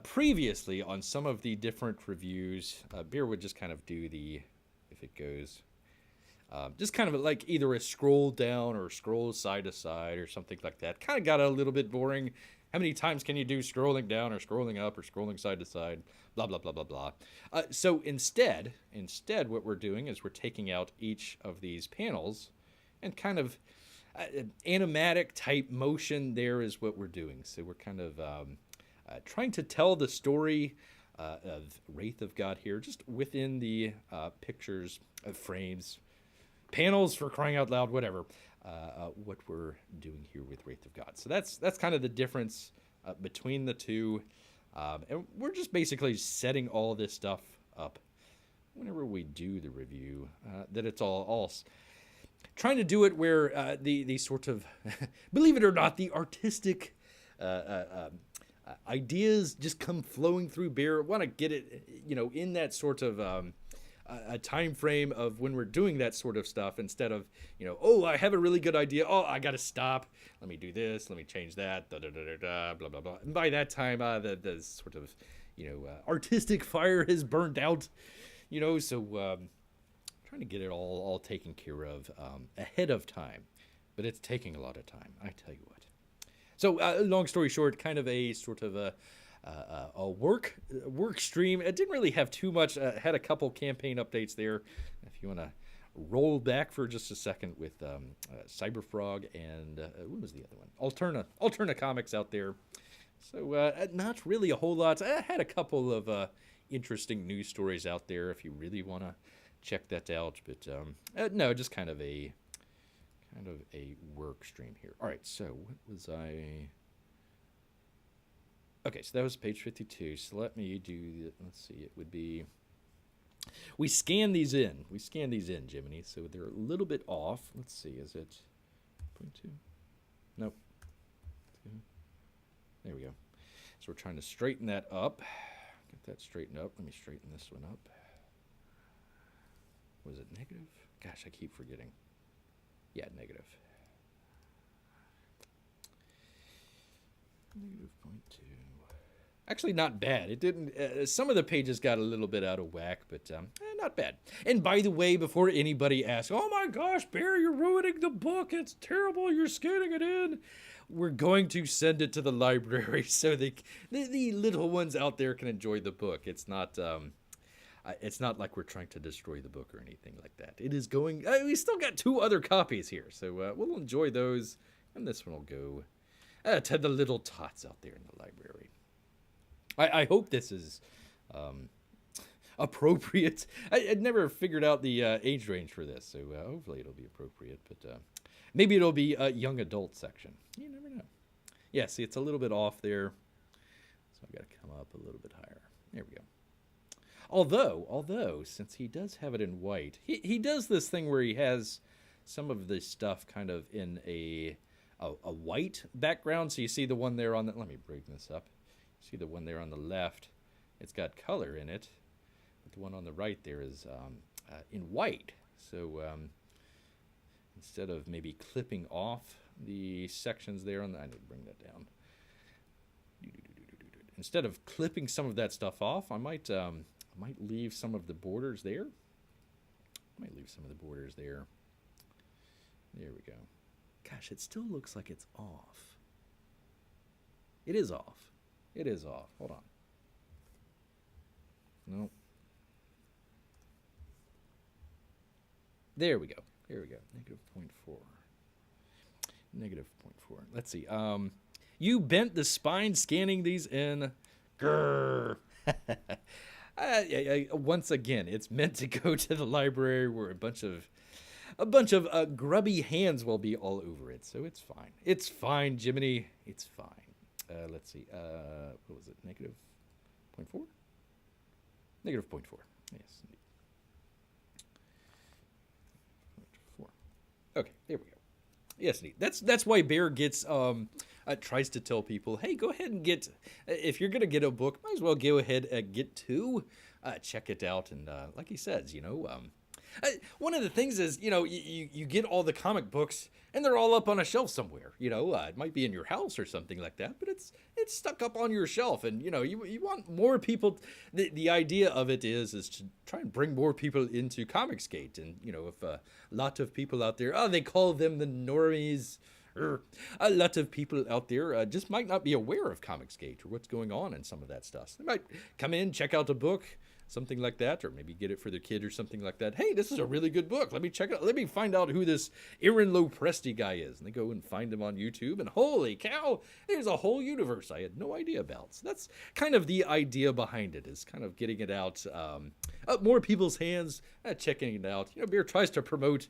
previously on some of the different reviews, Bear would just kind of do the, if it goes, just kind of like either a scroll down or scroll side to side or something like that. Kind of got a little bit boring. How many times can you do scrolling down or scrolling up or scrolling side to side? Blah, blah, blah, blah, blah. So instead, what we're doing is we're taking out each of these panels and kind of animatic type motion there is what we're doing. So we're kind of trying to tell the story of Wraith of God here, just within the pictures of frames, panels, for crying out loud, whatever. What we're doing here with Wraith of God. So that's kind of the difference between the two. And we're just basically setting all this stuff up whenever we do the review, that it's all trying to do it where the sort of, believe it or not, the artistic ideas just come flowing through Bear. Want to get it, in that sort of a time frame of when we're doing that sort of stuff, instead of, oh, I have a really good idea. Oh, I got to stop. Let me do this. Let me change that. Da, da, da, da, da, blah, blah, blah. And by that time, the sort of, artistic fire has burned out, so trying to get it all taken care of ahead of time. But it's taking a lot of time, I tell you what. So long story short, kind of a sort of a work stream. It didn't really have too much. Had a couple campaign updates there. If you want to roll back for just a second with Cyberfrog and what was the other one? Alterna Comics out there. So not really a whole lot. I had a couple of interesting news stories out there if you really want to check that out. But no, just kind of a work stream here. All right, so what was I? Okay, so that was page 52. So let me do, let's see, it would be We scan these in. We scan these in, Jiminy, so they're a little bit off. Let's see, is it 0.2? Nope. 2. There we go. So we're trying to straighten that up. Get that straightened up. Let me straighten this one up. Was it negative? Gosh, I keep forgetting. Yeah, negative. Negative 0.2. Actually, not bad. It didn't. Some of the pages got a little bit out of whack, but not bad. And by the way, before anybody asks, "Oh my gosh, Bear, you're ruining the book. It's terrible. You're scanning it in." We're going to send it to the library so the little ones out there can enjoy the book. It's not like we're trying to destroy the book or anything like that. It is going. We still got 2 other copies here, so we'll enjoy those. And this one will go to the little tots out there in the library. I hope this is appropriate. I'd never figured out the age range for this, so hopefully it'll be appropriate. But maybe it'll be a young adult section. You never know. Yeah, see, it's a little bit off there, so I got to come up a little bit higher. There we go. Although, since he does have it in white, he does this thing where he has some of the stuff kind of in a white background. So you see the one there on the. Let me bring this up. See the one there on the left, it's got color in it, but the one on the right there is in white. So instead of maybe clipping off the sections there on the, I need to bring that down. Instead of clipping some of that stuff off, I might leave some of the borders there. There we go. Gosh, it still looks like it's off. It is off. Hold on. Nope. There we go. Negative 0.4. Negative 0.4. Let's see. You bent the spine scanning these in. Grrrr. Once again, it's meant to go to the library where a bunch of grubby hands will be all over it. So it's fine. It's fine, Jiminy. It's fine. Let's see. What was it? Negative 0.4? Negative 0.4. Yes, indeed. 4. Okay, there we go. Yes, indeed. That's why Bear gets tries to tell people, hey, go ahead and get. If you're gonna get a book, might as well go ahead and get 2. Check it out, and like he says, one of the things is, you get all the comic books and they're all up on a shelf somewhere. It might be in your house or something like that, but it's stuck up on your shelf, and you want more people. The idea of it is to try and bring more people into Comicsgate, and if a lot of people out there, they call them the normies. A lot of people out there just might not be aware of Comicsgate or what's going on in some of that stuff. They might come in, check out a book, something like that, or maybe get it for their kid or something like that. Hey, this is a really good book. Let me check it out. Let me find out who this Aaron Lopresti guy is. And they go and find him on YouTube, and holy cow, there's a whole universe I had no idea about. So that's kind of the idea behind it, is kind of getting it out, more people's hands, checking it out. Bear tries to promote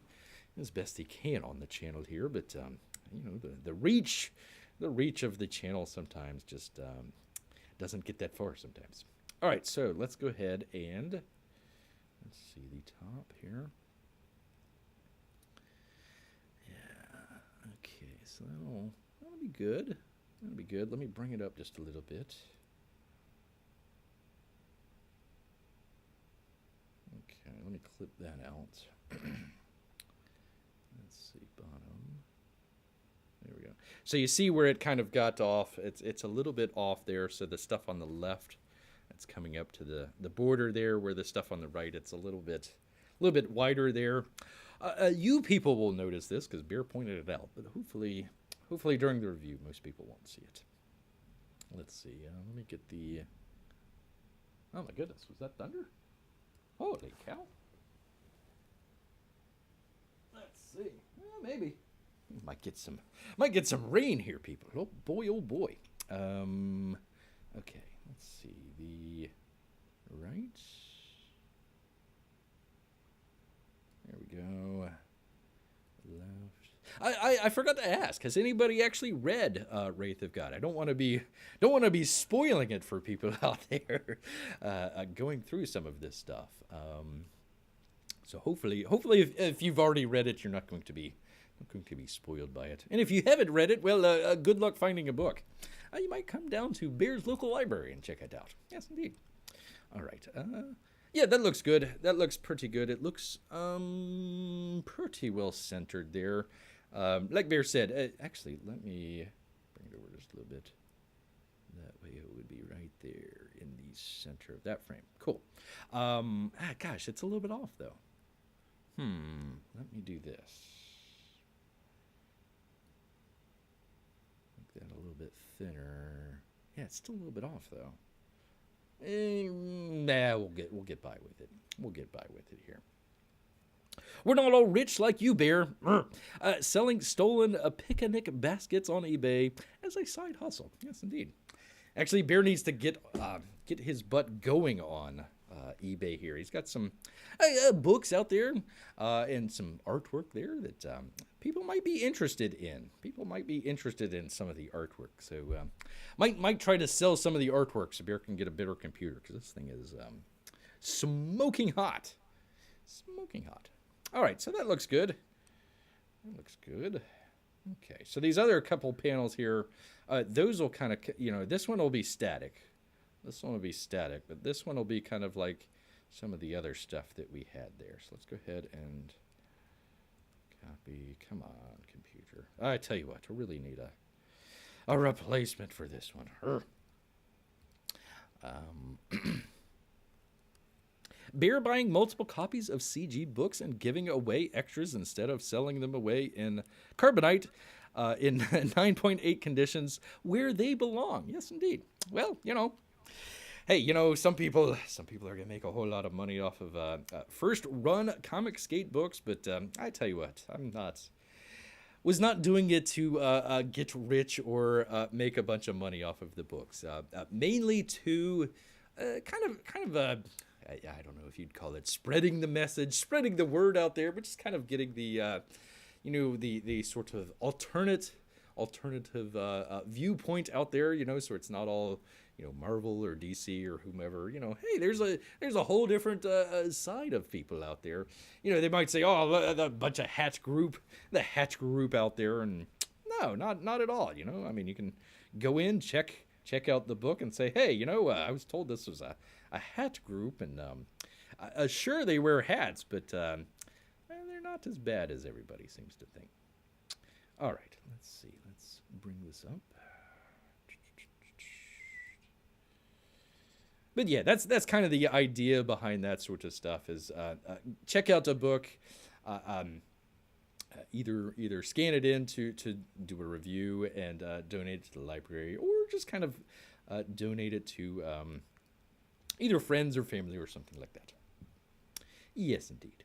as best he can on the channel here, but the reach of the channel sometimes just doesn't get that far sometimes. All right, so let's go ahead and let's see the top here. Yeah, okay, so that'll be good. That'll be good. Let me bring it up just a little bit. Okay, let me clip that out. Let's see, bottom. There we go. So you see where it kind of got off. It's a little bit off there, so the stuff on the left, it's coming up to the border there, where the stuff on the right, it's a little bit wider there. You people will notice this because Bear pointed it out, but hopefully during the review, most people won't see it. Let's see. Let me get the. Oh my goodness, was that thunder? Holy cow! Let's see. Well, maybe might get some rain here, people. Oh boy, oh boy. Okay. Let's see, the right. There we go. Left. I forgot to ask. Has anybody actually read Wraith of God? I don't want to be spoiling it for people out there going through some of this stuff. So hopefully, if you've already read it, you're not going to be spoiled by it. And if you haven't read it, well, good luck finding a book. You might come down to Bear's local library and check it out. Yes, indeed. All right. Yeah, that looks good. That looks pretty good. It looks pretty well centered there. Like Bear said, actually, let me bring it over just a little bit. That way it would be right there in the center of that frame. Cool. Gosh, it's a little bit off, though. Let me do this. Make that a little bit thinner. Yeah, it's still a little bit off, though. Nah, we'll get by with it. We'll get by with it here. We're not all rich like you, Bear. Selling stolen picnic baskets on eBay as a side hustle. Yes, indeed. Actually, Bear needs to get his butt going on eBay here. He's got some books out there and some artwork there that people might be interested in. People might be interested in some of the artwork. So might try to sell some of the artwork so Bear can get a better computer, because this thing is smoking hot. Smoking hot. All right, so that looks good. That looks good. Okay, so these other couple panels here, those will kind of, this one will be static. This one will be static, but this one will be kind of like some of the other stuff that we had there. So let's go ahead and copy. Come on, computer. I tell you what, I really need a replacement for this one. Bear buying multiple copies of CG books and giving away extras instead of selling them away in carbonite in 9.8 conditions where they belong. Yes, indeed. Well, hey, some people are going to make a whole lot of money off of first run comic skate books, but I tell you what, was not doing it to get rich or make a bunch of money off of the books. Mainly to kind of I don't know if you'd call it spreading the message, spreading the word out there, but just kind of getting the the sort of alternative viewpoint out there, so it's not all Marvel or DC or whomever. Hey, there's a whole different side of people out there. They might say, oh, the bunch of the Hatch group out there, and no, not at all. I mean, you can go in, check out the book and say, hey, I was told this was a hat group, and sure, they wear hats, but they're not as bad as everybody seems to think. All right, let's see. Let's bring this up. But yeah, that's kind of the idea behind that sort of stuff is check out the book, either scan it in to do a review and donate it to the library, or just kind of donate it to either friends or family or something like that. Yes, indeed.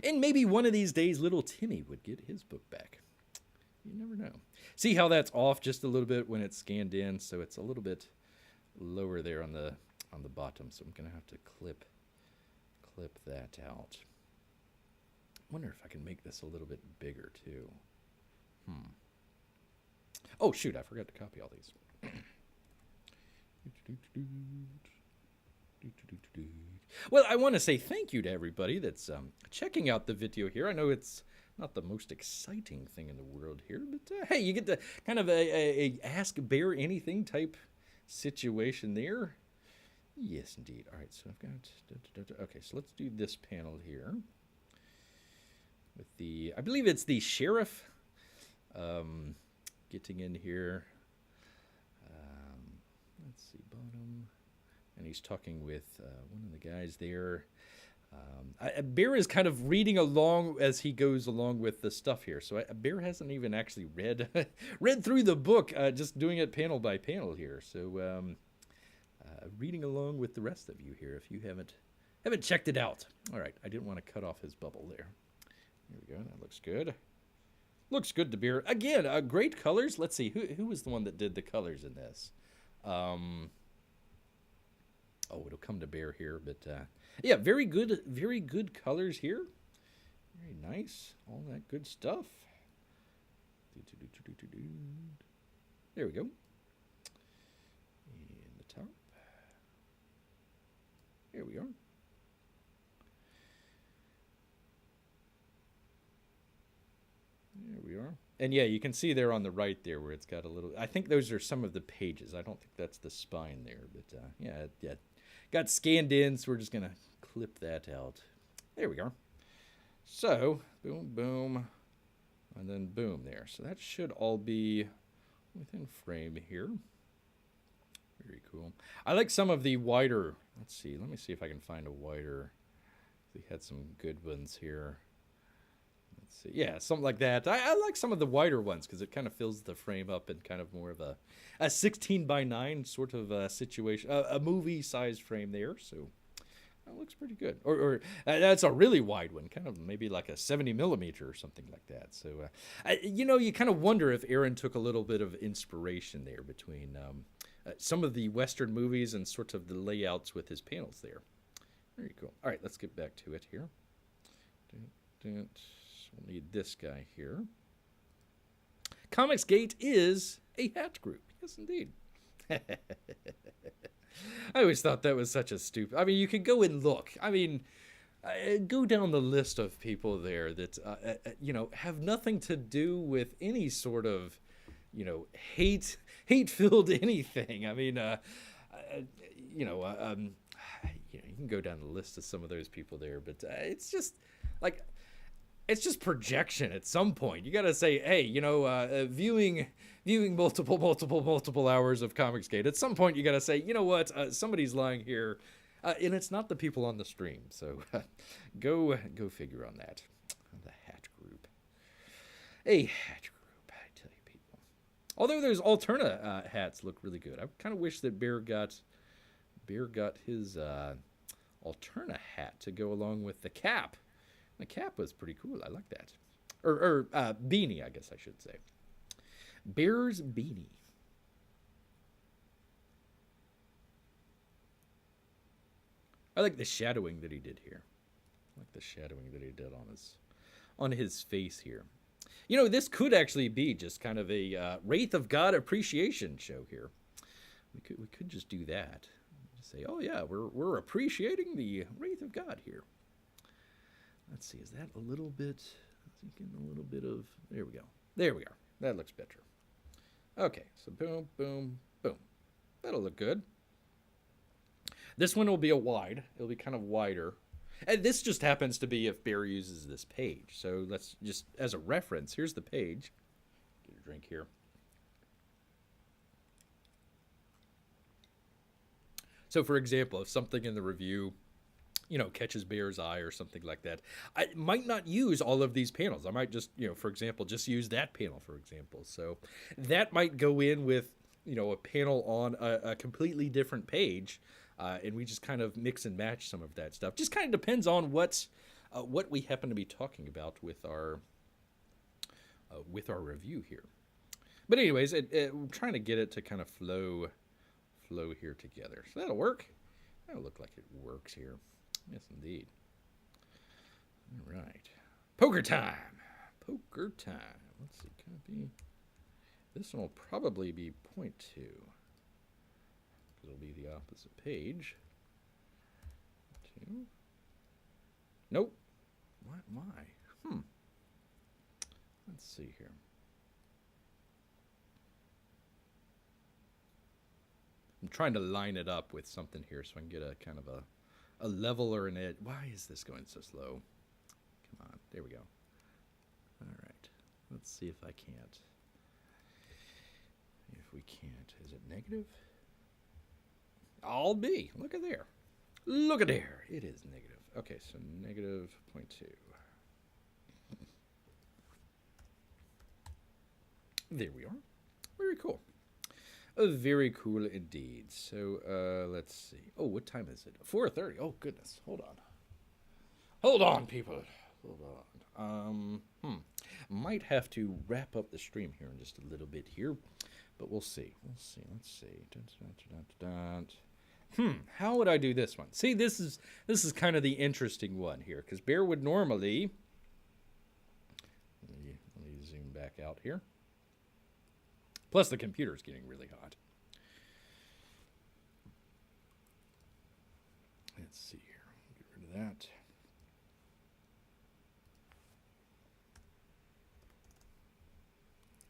And maybe one of these days little Timmy would get his book back. You never know. See how that's off just a little bit when it's scanned in, so it's a little bit lower there on the bottom, so I'm gonna have to clip that out. Wonder if I can make this a little bit bigger too. Oh shoot, I forgot to copy all these. Well, I want to say thank you to everybody that's checking out the video here. I know it's not the most exciting thing in the world here, but hey, you get to kind of a Ask Bear Anything type situation there. Yes, indeed. All right, so I've got... Okay, so let's do this panel here. With the... I believe it's the sheriff getting in here. Let's see, bottom. And he's talking with one of the guys there. Bear is kind of reading along as he goes along with the stuff here. So Bear hasn't even actually read through the book, just doing it panel by panel here. So reading along with the rest of you here if you haven't checked it out. All right, I didn't want to cut off his bubble there. Here we go, that looks good. Looks good to Bear. Again, great colors. Let's see, who was the one that did the colors in this? Oh, it'll come to Bear here, but yeah, very good colors here. Very nice, all that good stuff. There we go. And the top. Here we are. There we are. And yeah, you can see there on the right there where it's got a little... I think those are some of the pages. I don't think that's the spine there. But yeah, got scanned in, so we're just going to clip that out. There we go. So, boom, boom, and then boom there. So that should all be within frame here. Very cool. I like some of the wider... Let's see. Let me see if I can find a wider... We had some good ones here. Let's see. Yeah, something like that. I like some of the wider ones because it kind of fills the frame up in kind of more of a 16:9 sort of situation. A movie-sized frame there, so... That looks pretty good. Or that's a really wide one, kind of maybe like a 70 millimeter or something like that. So, you know, you kind of wonder if Aaron took a little bit of inspiration there between some of the Western movies and sort of the layouts with his panels there. Very cool. All right, let's get back to it here. We'll need this guy here. Comicsgate is a hat group. Yes, indeed. I always thought that was such a stupid... I mean, you could go and look. I mean, go down the list of people there that, you know, have nothing to do with any sort of, you know, hate-filled anything. I mean, you know, you can go down the list of some of those people there, but it's just, like... It's just projection at some point. You got to say, hey, you know, viewing multiple hours of Comicsgate. At some point, you got to say, you know what, somebody's lying here, and it's not the people on the stream. So go figure on that. The hat group. A hat group, I tell you, people. Although those Alterna hats look really good. I kind of wish that Bear got his Alterna hat to go along with the cap. The cap was pretty cool. I like that. Or beanie, I guess I should say. Bear's beanie. I like the shadowing that he did here. I like the shadowing that he did on his face here. You know, this could actually be just kind of a Wraith of God appreciation show here. We could just do that. Just say, oh yeah, we're appreciating the Wraith of God here. Let's see, is that a little bit, getting a little bit of, there we go. There we are. That looks better. Okay, so boom, boom, boom. That'll look good. This one will be a wide. It'll be kind of wider. And this just happens to be if Bear uses this page. So let's just, as a reference, here's the page. Get a drink here. So for example, if something in the review, you know, catches Bear's eye or something like that, I might not use all of these panels. I might just, you know, for example, just use that panel, for example. So that might go in with, you know, a panel on a completely different page, and we just kind of mix and match some of that stuff. Just kind of depends on what we happen to be talking about with our review here. But anyways, I'm trying to get it to kind of flow here together. So that'll work. That'll look like it works here. Yes, indeed. All right. Poker time. Poker time. Let's see. Copy. This one will probably be 0.2. Because it'll be the opposite page. 2. Nope. Why? Let's see here. I'm trying to line it up with something here so I can get a kind of a level or an edge. Why is this going so slow? Come on. There we go. All right. Let's see if I can't. If we can't. Is it negative? I'll be. Look at there. Look at there. It is negative. Okay, so negative 0.2. There we are. Very cool. Very cool indeed. So, let's see. Oh, what time is it? 4:30. Oh, goodness. Hold on. Hold on, people. Hold on. Might have to wrap up the stream here in just a little bit here. But we'll see. Let's see. How would I do this one? See, this is kind of the interesting one here. Because Bear would normally... Let me zoom back out here. Plus, the computer's getting really hot. Let's see here. Get rid of that.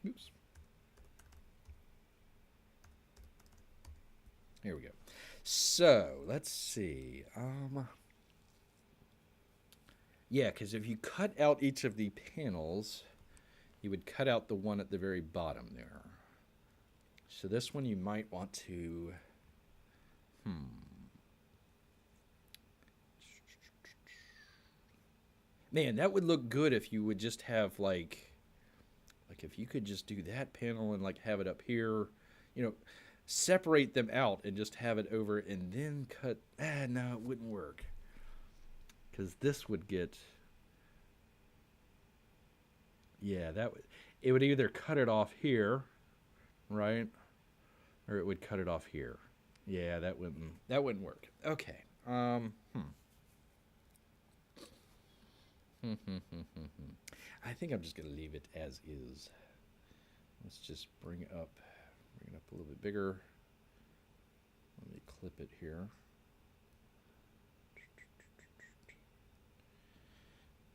Oops. Here we go. So, let's see. Yeah, because if you cut out each of the panels, you would cut out the one at the very bottom there. So this one you might want to... Man, that would look good if you would just have, like if you could just do that panel and, like, have it up here, you know, separate them out and just have it over and then cut... no, it wouldn't work. Because this would get... Yeah, it would either cut it off here, right? Or it would cut it off here. Yeah, that wouldn't work. Okay. I think I'm just going to leave it as is. Let's just bring it up a little bit bigger. Let me clip it here.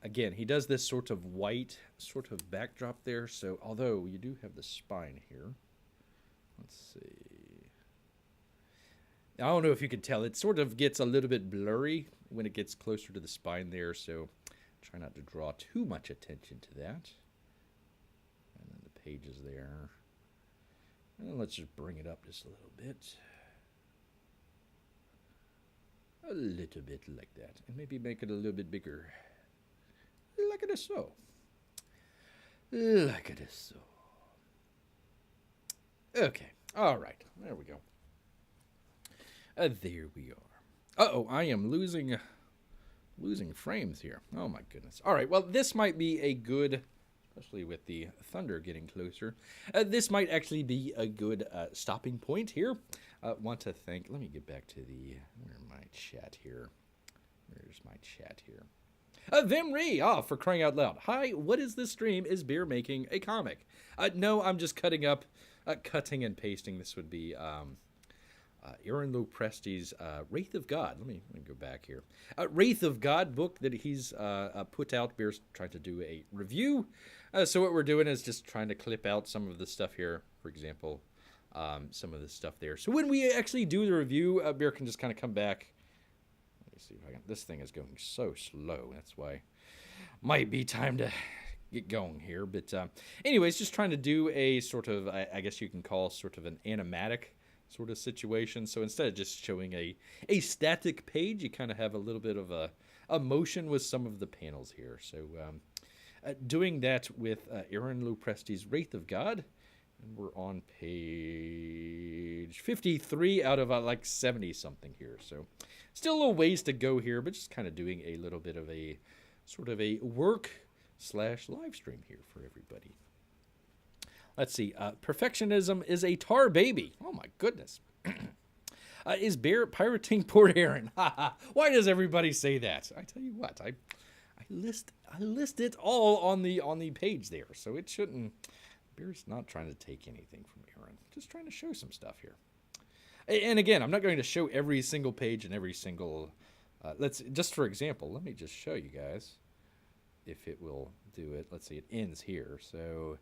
Again, he does this sort of white sort of backdrop there, so although you do have the spine here. Let's see. I don't know if you can tell. It sort of gets a little bit blurry when it gets closer to the spine there, so try not to draw too much attention to that. And then the pages there. And let's just bring it up just a little bit. A little bit like that. And maybe make it a little bit bigger. Like it is so. Like it is so. Okay. All right. There we go. There we are. Uh-oh, I am losing frames here. Oh, my goodness. All right. Well, this might be a good, especially with the thunder getting closer, this might actually be a good stopping point here. Want to thank, let me get back to where's my chat here? Where's my chat here? Vimri, for crying out loud. Hi, what is this stream? Is Beer making a comic? No, I'm just cutting and pasting. This would be Aaron Lopresti's Wraith of God. Let me go back here. Wraith of God book that he's put out. Beer's trying to do a review. So what we're doing is just trying to clip out some of the stuff here. For example, some of the stuff there. So when we actually do the review, Beer can just kind of come back. See if I can. This thing is going so slow. That's why might be time to get going here. But anyways, just trying to do a sort of, I guess you can call sort of an animatic sort of situation. So instead of just showing a static page, you kind of have a little bit of a motion with some of the panels here. So doing that with Aaron Lopresti's Wraith of God. And we're on page 53 out of like 70 something here. So still a little ways to go here, but just kind of doing a little bit of a sort of a work/live stream here for everybody. Let's see. Perfectionism is a tar baby. Oh my goodness. Is Bear pirating Port Aaron? Why does everybody say that? I tell you what, I list it all on the page there, so it shouldn't. Bear's not trying to take anything from Aaron. Just trying to show some stuff here. And again, I'm not going to show every single page and every single... just for example, let me just show you guys if it will do it. Let's see, it ends here. So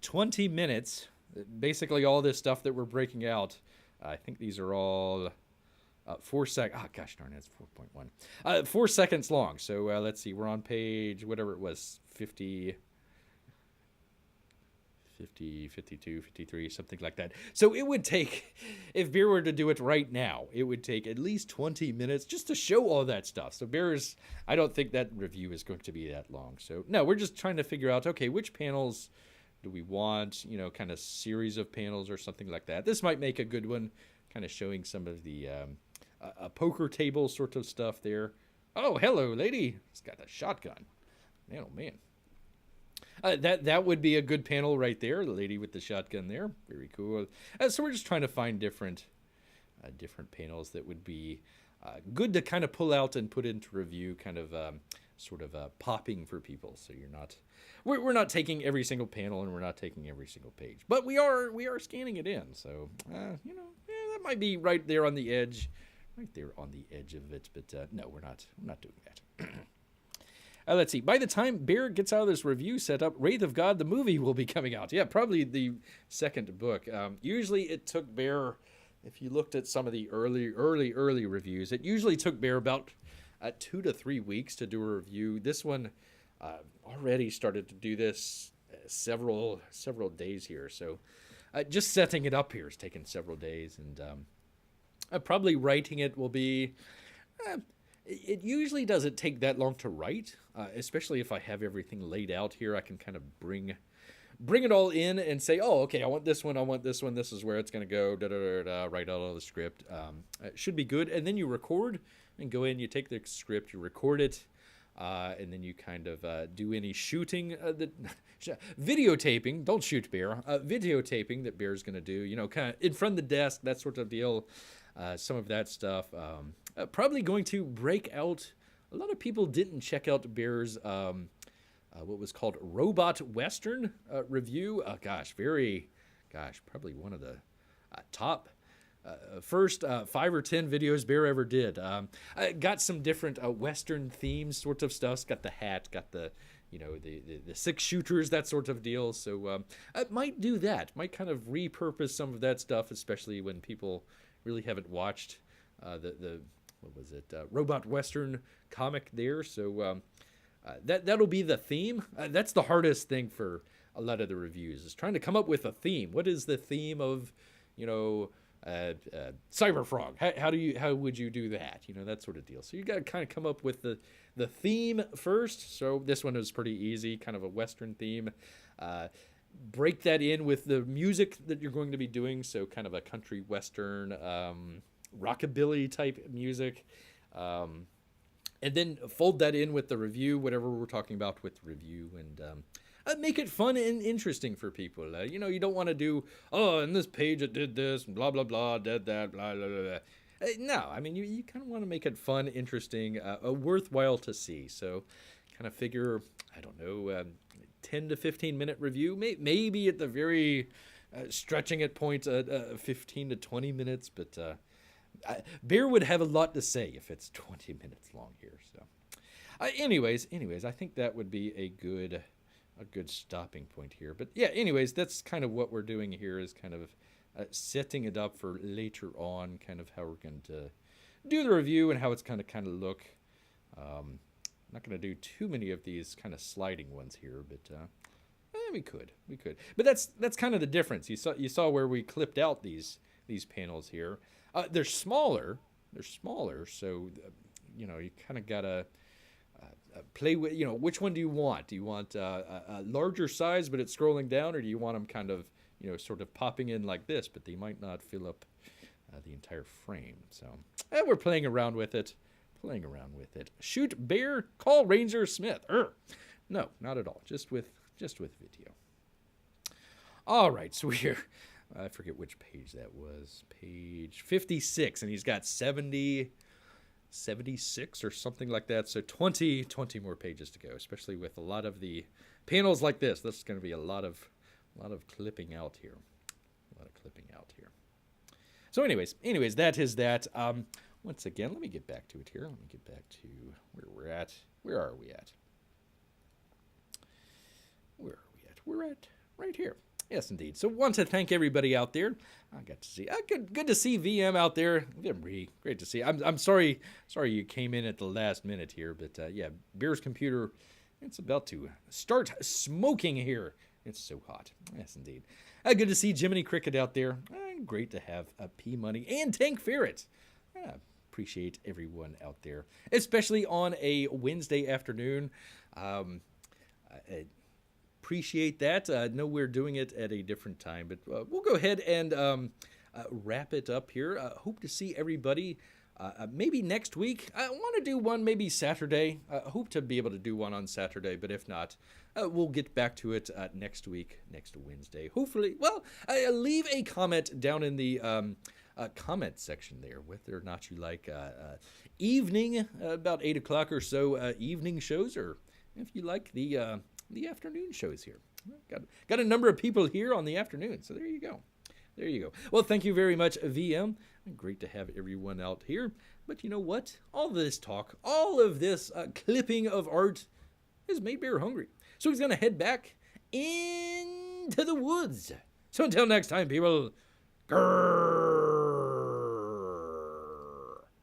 20 minutes, basically all this stuff that we're breaking out. I think these are all 4 seconds. Oh, gosh darn it, it's 4.1. 4 seconds long. So let's see, we're on page, whatever it was, 50... 50, 52, 53, something like that. So it would take, if Beer were to do it right now, it would take at least 20 minutes just to show all that stuff. So Bear's, I don't think that review is going to be that long. So no, we're just trying to figure out, okay, which panels do we want, you know, kind of series of panels or something like that. This might make a good one, kind of showing some of the a poker table sort of stuff there. Oh, hello, lady. It's got a shotgun. Man, oh, man. That would be a good panel right there. The lady with the shotgun there. Very cool. So we're just trying to find different panels that would be good to kind of pull out and put into review, kind of sort of popping for people. So you're not, we're not taking every single panel and we're not taking every single page, but we are scanning it in. So that might be right there on the edge, of it. But no, we're not doing that. Let's see. By the time Bear gets out of this review setup, Wraith of God, the movie, will be coming out. Yeah, probably the second book. Usually it took Bear, if you looked at some of the early reviews, it usually took Bear about 2 to 3 weeks to do a review. This one already started to do this several days here. So just setting it up here has taken several days. And probably writing it will be... it usually doesn't take that long to write, especially if I have everything laid out here. I can kind of bring it all in and say, oh, okay, I want this one, this is where it's going to go, write out all the script. It should be good. And then you record and go in, you take the script, you record it, and then you kind of do any shooting, videotaping, don't shoot Bear, videotaping that Bear's going to do, kind of in front of the desk, that sort of deal. Some of that stuff. Probably going to break out. A lot of people didn't check out Bear's what was called Robot Western review. Probably one of the top first 5 or 10 videos Bear ever did. Got some different Western themes, sorts of stuff. Got the hat, got the the 6 shooters, that sort of deal. So I might do that. Might kind of repurpose some of that stuff, especially when people really haven't watched the Robot Western comic there. So that'll be the theme. That's the hardest thing for a lot of the reviews, is trying to come up with a theme. What is the theme of Cyberfrog? How would you do that? That sort of deal. So you got to kind of come up with the theme first. So this one was pretty easy, kind of a Western theme. Break that in with the music that you're going to be doing, so kind of a country Western, rockabilly type music, and then fold that in with the review, whatever we're talking about with review, and make it fun and interesting for people. You don't want to do, in this page it did this, blah, blah, blah, did that, blah, blah, blah, blah. No, I mean, you kind of want to make it fun, interesting, worthwhile to see. So kind of figure, I don't know, 10 to 15 minute review, maybe at the very stretching it point 15 to 20 minutes, but Bear would have a lot to say if it's 20 minutes long here. So anyways, I think that would be a good stopping point here. But yeah, anyways, that's kind of what we're doing here, is kind of setting it up for later on, kind of how we're going to do the review and how it's kind of look. Not going to do too many of these kind of sliding ones here, but we could. But that's kind of the difference. You saw where we clipped out these panels here. They're smaller, so you kind of gotta play with. Which one do you want? Do you want a larger size, but it's scrolling down, or do you want them kind of sort of popping in like this, but they might not fill up the entire frame? So we're playing around with it. Shoot Bear, call Ranger Smith. No, not at all. Just with video. All right, so I forget which page that was. Page 56, and he's got 76 or something like that. So 20 more pages to go, especially with a lot of the panels like this. This is going to be a lot of clipping out here. So anyways, that is that. Once again, let me get back to it here. Let me get back to where we're at. Where are we at? We're at right here. Yes, indeed. So want to thank everybody out there. I got to see. Good to see VM out there. Great to see. I'm sorry you came in at the last minute here, but yeah, Bear's computer, it's about to start smoking here. It's so hot. Yes, indeed. Good to see Jiminy Cricket out there. Great to have P Money and Tank Ferret. Appreciate everyone out there, especially on a Wednesday afternoon. Appreciate that. Know we're doing it at a different time, but we'll go ahead and wrap it up here. Hope to see everybody maybe next week. I want to do one maybe Saturday. Hope to be able to do one on Saturday, but if not, we'll get back to it next week, next Wednesday. Hopefully, well, leave a comment down in the comment section there, whether or not you like evening, about 8 o'clock or so, evening shows, or if you like the afternoon shows here. Got a number of people here on the afternoon, so there you go. There you go. Well, thank you very much, VM. Great to have everyone out here. But you know what? All this talk, all of this clipping of art has made Bear hungry. So he's going to head back into the woods. So until next time, people, grrrr.